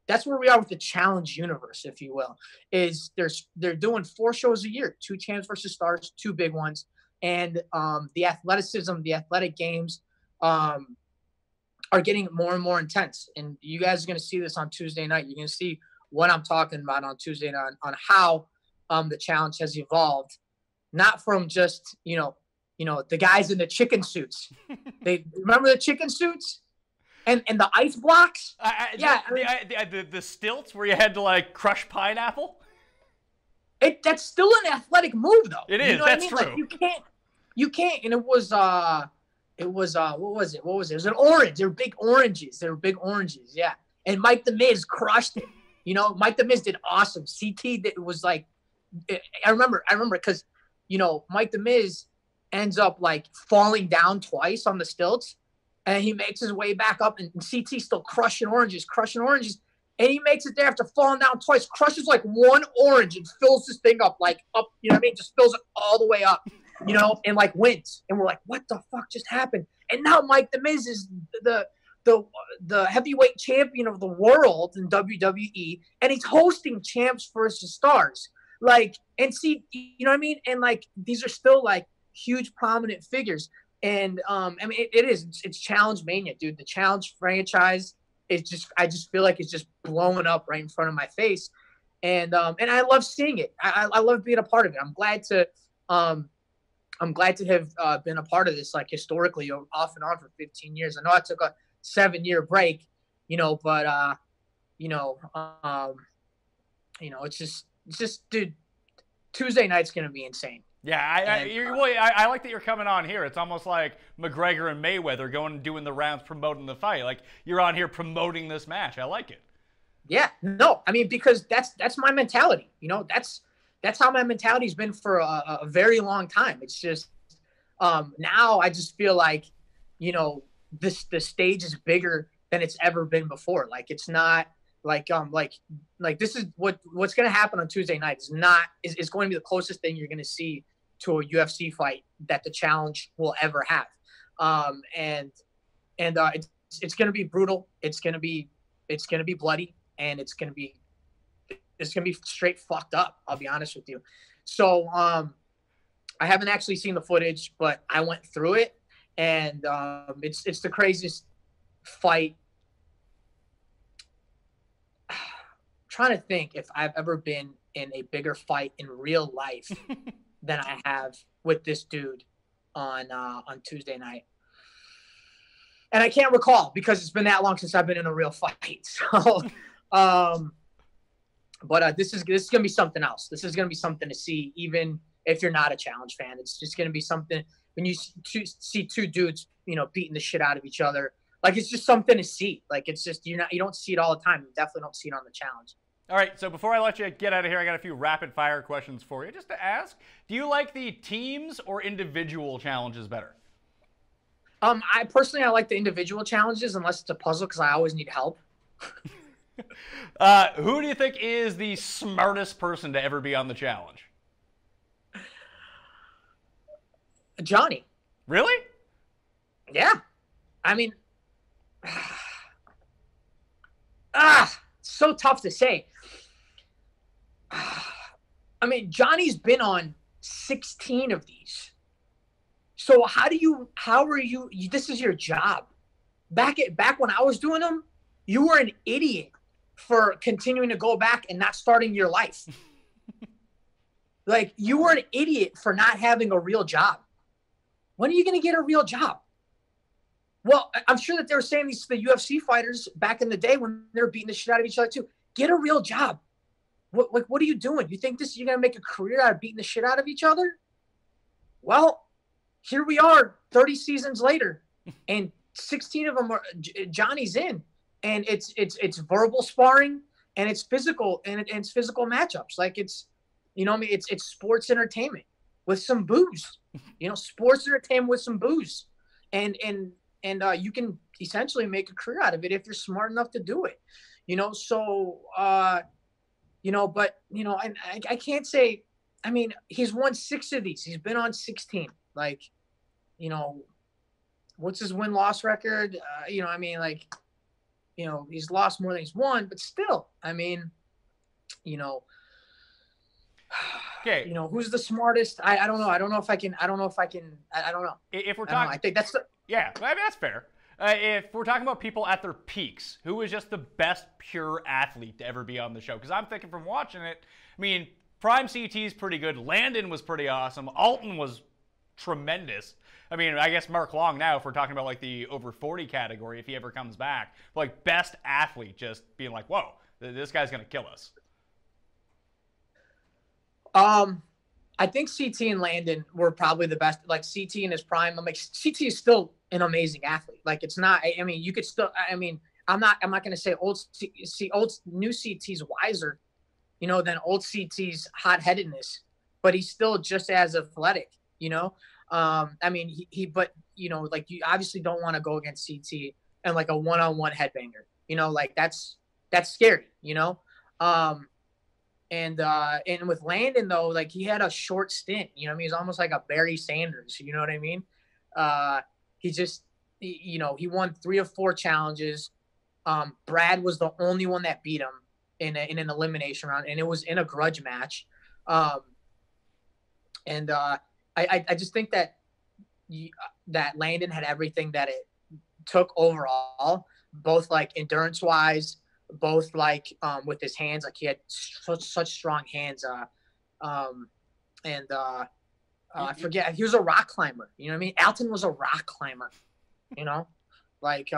That's where we are with the challenge universe, if you will, is they're doing 4 shows a year, 2 Champs versus Stars, 2 big ones. And the athleticism, the athletic games are getting more and more intense. And you guys are going to see this on Tuesday night. You're going to see what I'm talking about on Tuesday night on how the challenge has evolved, not from just, the guys in the chicken suits. They remember the chicken suits? And the ice blocks? The stilts where you had to like crush pineapple? That's still an athletic move though. It is, that's true. Like, you can't, and it was what was it? It was an orange. They were big oranges, yeah. And Mike the Miz crushed it. Mike the Miz did awesome. CT was like, I remember because, Mike the Miz ends up like falling down twice on the stilts. And he makes his way back up, and CT still crushing oranges. And he makes it there after falling down twice, crushes like 1 orange and fills this thing up, just fills it all the way up, and like wins. And we're like, what the fuck just happened? And now Mike the Miz is the heavyweight champion of the world in WWE, and he's hosting Champs versus Stars. Like, and see, you know what I mean? And like, these are still like huge prominent figures. And it's Challenge Mania, dude. The Challenge franchise is I just feel like it's just blowing up right in front of my face. And I love seeing it. I love being a part of it. I'm glad to have been a part of this, like, historically, off and on for 15 years. I know I took a 7-year break, but it's just, dude, Tuesday night's going to be insane. Yeah, I like that you're coming on here. It's almost like McGregor and Mayweather going and doing the rounds, promoting the fight. Like, you're on here promoting this match. I like it. Yeah, no, I mean, because that's my mentality. You know, that's how my mentality's been for a very long time. It's just now I just feel like, you know, the stage is bigger than it's ever been before. Like, it's not like this is what's going to happen on Tuesday night is going to be the closest thing you're going to see to a UFC fight that the challenge will ever have. It's going to be brutal. It's going to be bloody, and it's going to be straight fucked up. I'll be honest with you. So, I haven't actually seen the footage, but I went through it, and it's the craziest fight. I'm trying to think if I've ever been in a bigger fight in real life than I have with this dude on Tuesday night. And I can't recall because it's been that long since I've been in a real fight. So, but this is going to be something else. This is going to be something to see, even if you're not a challenge fan. It's just going to be something when you see two dudes, you know, beating the shit out of each other. Like, it's just something to see. Like, it's just, you don't see it all the time. You definitely don't see it on the challenge. All right, so before I let you get out of here, I got a few rapid-fire questions for you. Just to ask, do you like the teams or individual challenges better? I personally like the individual challenges, unless it's a puzzle, because I always need help. Who do you think is the smartest person to ever be on the challenge? Johnny. Really? Yeah. I mean, so tough to say. I mean, Johnny's been on 16 of these. So how are you, this is your job. Back when I was doing them, you were an idiot for continuing to go back and not starting your life. Like, you were an idiot for not having a real job. When are you going to get a real job? Well, I'm sure that they were saying these to the UFC fighters back in the day when they were beating the shit out of each other too. Get a real job. What are you doing? You think you're going to make a career out of beating the shit out of each other? Well, here we are 30 seasons later, and 16 of them are Johnny's in, and it's verbal sparring, and it's physical, and it's physical matchups. Like, it's, you know what I mean? It's sports entertainment with some booze, you know, sports entertainment with some booze. And you can essentially make a career out of it if you're smart enough to do it, you know? So, you know, but, you know, and I can't say, I mean, he's won 6 of these. He's been on 16. Like, you know, what's his win-loss record? You know, I mean, like, you know, he's lost more than he's won, but still, I mean, you know, okay. You know, who's the smartest? I don't know. I don't know if I can. I don't know. If we're talking, I think that's yeah, I mean, that's fair. If we're talking about people at their peaks, who is just the best pure athlete to ever be on the show? Because I'm thinking from watching it, I mean, Prime CT is pretty good. Landon was pretty awesome. Alton was tremendous. I mean, I guess Mark Long now, if we're talking about like the over 40 category, if he ever comes back, but like best athlete, just being like, whoa, this guy's gonna kill us. I think CT and Landon were probably the best. Like, CT in his prime, I'm like, CT is still an amazing athlete. Like, it's not. I mean, you could still. I mean, I'm not going to say new CT's wiser, you know, than old CT's hot-headedness, but he's still just as athletic, you know. I mean, but you know, like, you obviously don't want to go against CT and like a one-on-one headbanger, you know, like that's scary, you know. And with Landon though, like, he had a short stint, you know what I mean? He's almost like a Barry Sanders, you know what I mean? He just, you know, he won 3 or 4 challenges. Brad was the only one that beat him in an elimination round, and it was in a grudge match. I just think that that Landon had everything that it took overall, both like endurance wise, both like with his hands. Like, he had such strong hands. I forget, he was a rock climber, you know what I mean? Alton was a rock climber, you know, like,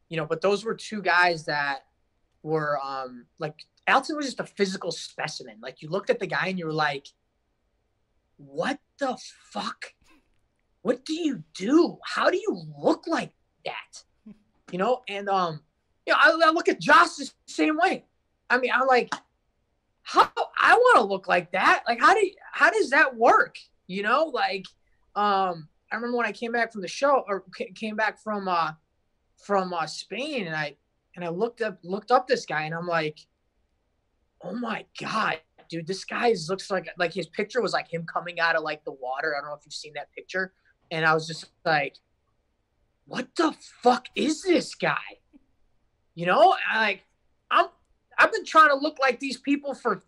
you know, but those were 2 guys that were like, Alton was just a physical specimen. Like, you looked at the guy and you were like, what the fuck? What do you do? How do you look like that? You know, and I look at Josh the same way. I mean, I'm like, how I want to look like that. Like, how does that work? You know, like, I remember when I came back from the show or came back from Spain, and I looked up this guy, and I'm like, oh my God, dude, this guy looks like his picture was like him coming out of like the water. I don't know if you've seen that picture. And I was just like, what the fuck is this guy? You know, I've been trying to look like these people for,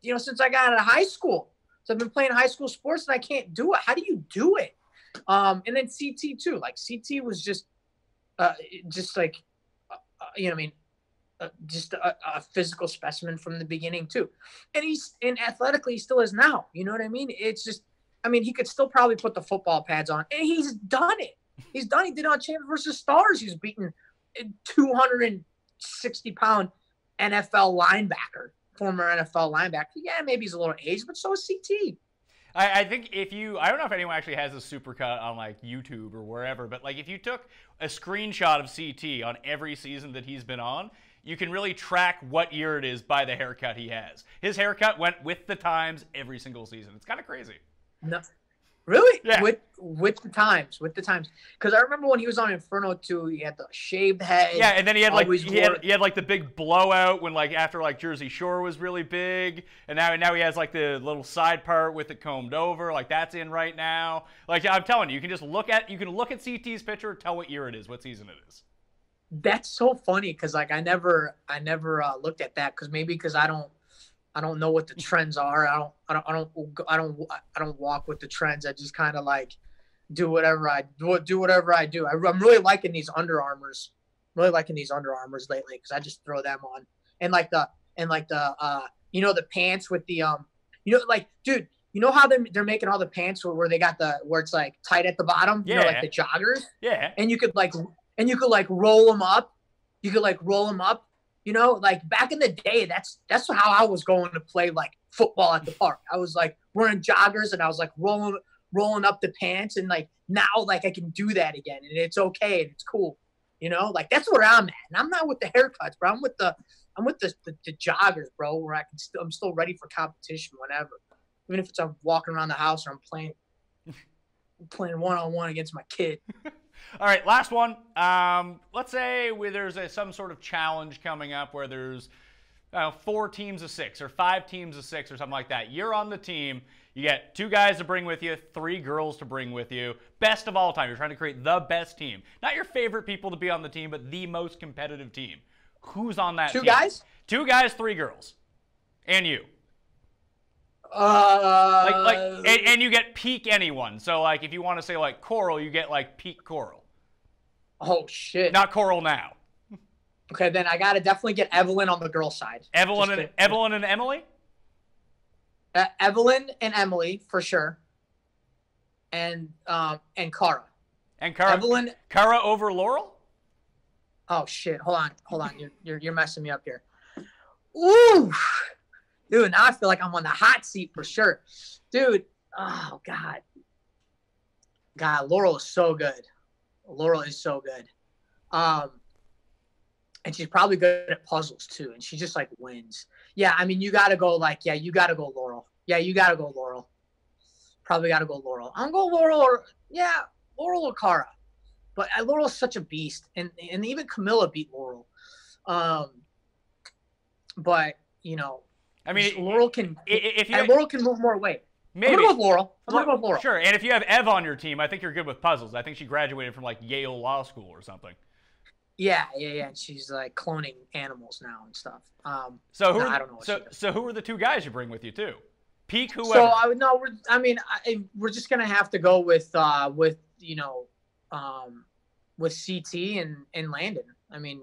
since I got out of high school. So I've been playing high school sports and I can't do it. How do you do it? And then CT too. Like CT was just like, you know what I mean? Just a physical specimen from the beginning too. And athletically he still is now. You know what I mean? It's just, I mean, he could still probably put the football pads on, and he's done it. He did it on Champions versus Stars. He was beating 260-pound NFL linebacker, former NFL linebacker. Yeah, maybe he's a little aged, but so is CT. I think I don't know if anyone actually has a supercut on like YouTube or wherever, but like if you took a screenshot of CT on every season that he's been on, you can really track what year it is by the haircut he has. His haircut went with the times every single season. It's kind of crazy. No, really? Yeah. With the times. Because I remember when he was on Inferno 2, he had the shaved head. Yeah, and then he had like he had like the big blowout when like after like Jersey Shore was really big, and now he has like the little side part with it combed over. Like that's in right now. Like I'm telling you, you can look at CT's picture, tell what year it is, what season it is. That's so funny because like I never looked at that because I don't know what the trends are. I don't walk with the trends. I just kind of like do whatever I do. I'm really liking these Under Armours. Lately because I just throw them on and the pants with the dude, you know how they're making all the pants where they got where it's like tight at the bottom, yeah, like the joggers, yeah, and you could roll them up. Like back in the day, that's how I was going to play like football at the park. I was like wearing joggers and I was like rolling up the pants, and like now like I can do that again and it's okay and it's cool. Like that's where I'm at. And I'm not with the haircuts, bro. I'm with the joggers, bro, where I'm still ready for competition whenever. Even if I'm walking around the house or I'm playing one-on-one against my kid. All right, last one. Let's say there's some sort of challenge coming up where there's 4 teams of 6 or 5 teams of 6 or something like that. You're on the team. You get 2 guys to bring with you, 3 girls to bring with you. Best of all time. You're trying to create the best team. Not your favorite people to be on the team, but the most competitive team. Who's on that team? 2 guys? 2 guys, 3 girls. And you. And you get peak anyone. So like if you want to say like Coral, you get like peak Coral. Oh shit. Not Coral now. Okay, then I gotta definitely get Evelyn on the girl side. Evelyn and Emily? Evelyn and Emily for sure. And Cara. And Cara. Evelyn. Cara over Laurel? Oh shit. Hold on. You're messing me up here. Ooh. Dude, now I feel like I'm on the hot seat for sure. Dude, oh God. Laurel is so good. And she's probably good at puzzles too. And she just like wins. Yeah, I mean, you gotta go Laurel. Probably gotta go Laurel. I'm gonna go Laurel or Cara. But Laurel's such a beast. And even Camilla beat Laurel. But, I mean, Laurel can move more weight. Maybe. I'm gonna go with Laurel. Sure, and if you have Ev on your team, I think you're good with puzzles. I think she graduated from like Yale Law School or something. Yeah. And she's like cloning animals now and stuff. So who are the 2 guys you bring with you too? Peak whoever. We're just gonna have to go with CT and Landon. I mean,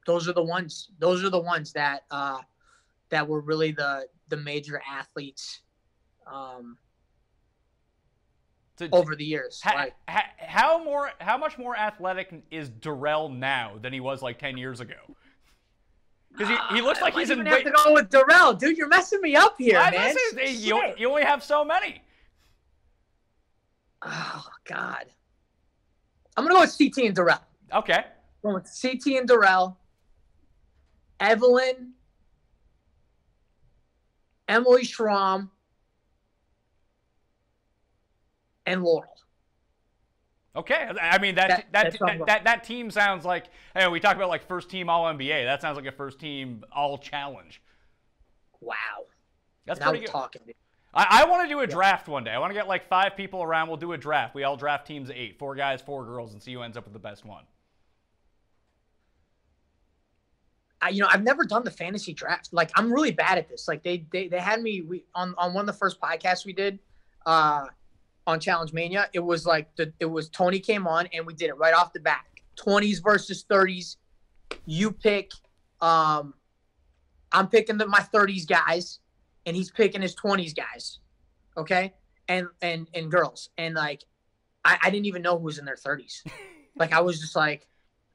those are the ones that were really the major athletes over the years. How much more athletic is Darrell now than he was like 10 years ago? Because he looks like he's in. You have to go with Darrell, dude. You're messing me up here, man. You only have so many. Oh God. I'm gonna go with CT and Darrell. Okay. Going with CT and Darrell. Evelyn, Emily Schramm, and Laurel. Okay, I mean that team sounds like, hey, we talk about like first team All NBA. That sounds like a first team All Challenge. Wow, that's now pretty good. Talking. I want to do a draft one day. I want to get like 5 people around. We'll do a draft. We all draft teams of 8, 4 guys, 4 girls, and see who ends up with the best one. I've never done the fantasy draft. Like, I'm really bad at this. Like, they had me on one of the first podcasts we did on Challenge Mania. It was like Tony came on and we did it right off the bat. 20s versus 30s. You pick. I'm picking my 30s guys, and he's picking his 20s guys. Okay, and girls, and like I didn't even know who was in their 30s. Like,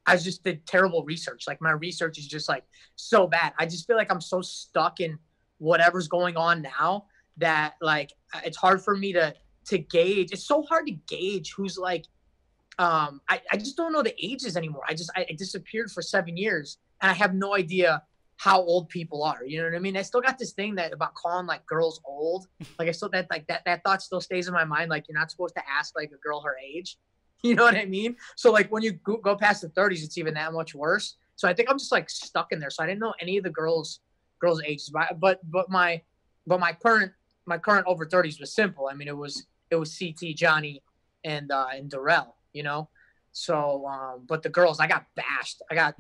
I just did terrible research. Like, my research is just like so bad. I just feel like I'm so stuck in whatever's going on now that like it's hard for me to gauge. It's so hard to gauge who's like, I just don't know the ages anymore. I disappeared for 7 years and I have no idea how old people are. You know what I mean? I still got this thing about calling like girls old. Like, I still that thought still stays in my mind. Like, you're not supposed to ask like a girl her age. You know what I mean? So like when you go past the 30s, it's even that much worse. So I think I'm just like stuck in there. So I didn't know any of the girls' ages, but my current over 30s was simple. I mean, it was CT, Johnny, and Darrell. You know, so but the girls, I got bashed. I got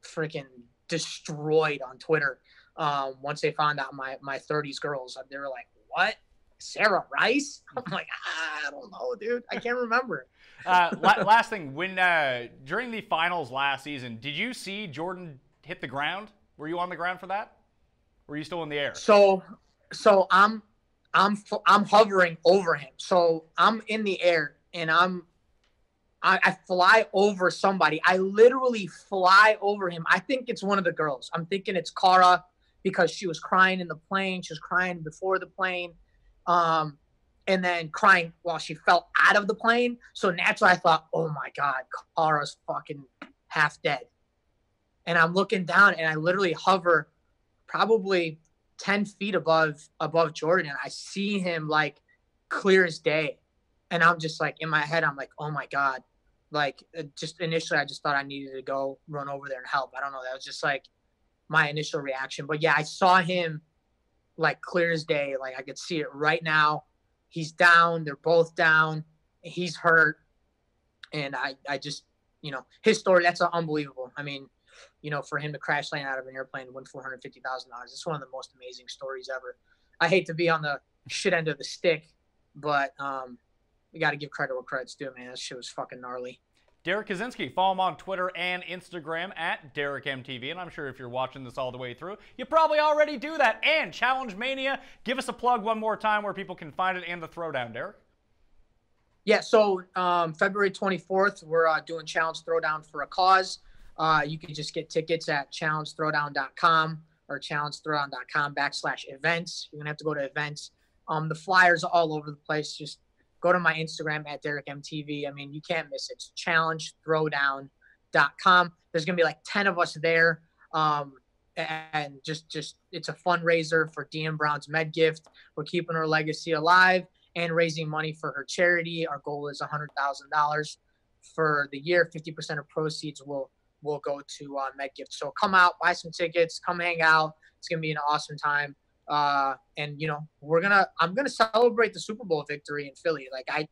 freaking destroyed on Twitter once they found out my 30s girls. They were like, "What? Sarah Rice?" I'm like, I don't know, dude. I can't remember. Last thing, when during the finals last season, did you see Jordan hit the ground? Were you on the ground for that? Or were you still in the air? So I'm hovering over him. So I'm in the air and I fly over somebody. I literally fly over him. I think it's one of the girls. I'm thinking it's Cara because she was crying in the plane. She was crying before the plane. And then crying while she fell out of the plane. So naturally I thought, oh my God, Cara's fucking half dead. And I'm looking down and I literally hover probably 10 feet above Jordan. I see him like clear as day. And I'm just like, in my head, I'm like, oh my God. Like, just initially I just thought I needed to go run over there and help. I don't know. That was just like my initial reaction. But yeah, I saw him like clear as day. Like, I could see it right now. He's down. They're both down. He's hurt. And I just, his story, that's unbelievable. I mean, for him to crash land out of an airplane and win $450,000, it's one of the most amazing stories ever. I hate to be on the shit end of the stick, but we got to give credit where credit's due, man. That shit was fucking gnarly. Derek Kaczynski, follow him on Twitter and Instagram at DerekMTV. And I'm sure if you're watching this all the way through, you probably already do that. And Challenge Mania, give us a plug one more time where people can find it and the throwdown, Derek. Yeah, so February 24th, we're doing Challenge Throwdown for a cause. You can just get tickets at challengethrowdown.com or challengethrowdown.com/events. You're going to have to go to events. The flyers are all over the place. Just go to my Instagram at DerekMTV. I mean, you can't miss it. It's challengethrowdown.com. There's going to be like 10 of us there. And just it's a fundraiser for Dean Brown's Med Gift. We're keeping her legacy alive and raising money for her charity. Our goal is $100,000 for the year. 50% of proceeds will go to Med Gift. So come out, buy some tickets, come hang out. It's going to be an awesome time. And I'm gonna celebrate the Super Bowl victory in Philly. Like I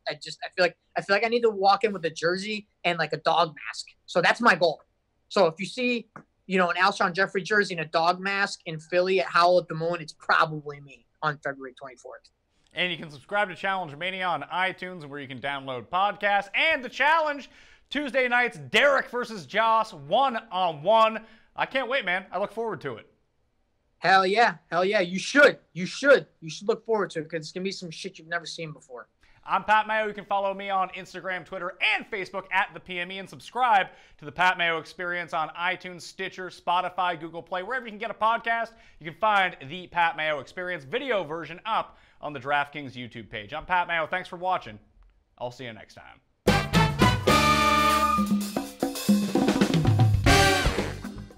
feel like I need to walk in with a jersey and like a dog mask. So that's my goal. So if you see, an Alshon Jeffrey jersey and a dog mask in Philly at Howl at the Moon, it's probably me on February 24th. And you can subscribe to Challenge Mania on iTunes, where you can download podcasts. And the challenge, Tuesday nights, Derek versus Joss, 1-on-1. I can't wait, man. I look forward to it. Hell yeah. You should look forward to it because it's going to be some shit you've never seen before. I'm Pat Mayo. You can follow me on Instagram, Twitter, and Facebook at the PME, and subscribe to the Pat Mayo Experience on iTunes, Stitcher, Spotify, Google Play, wherever you can get a podcast. You can find the Pat Mayo Experience video version up on the DraftKings YouTube page. I'm Pat Mayo. Thanks for watching. I'll see you next time.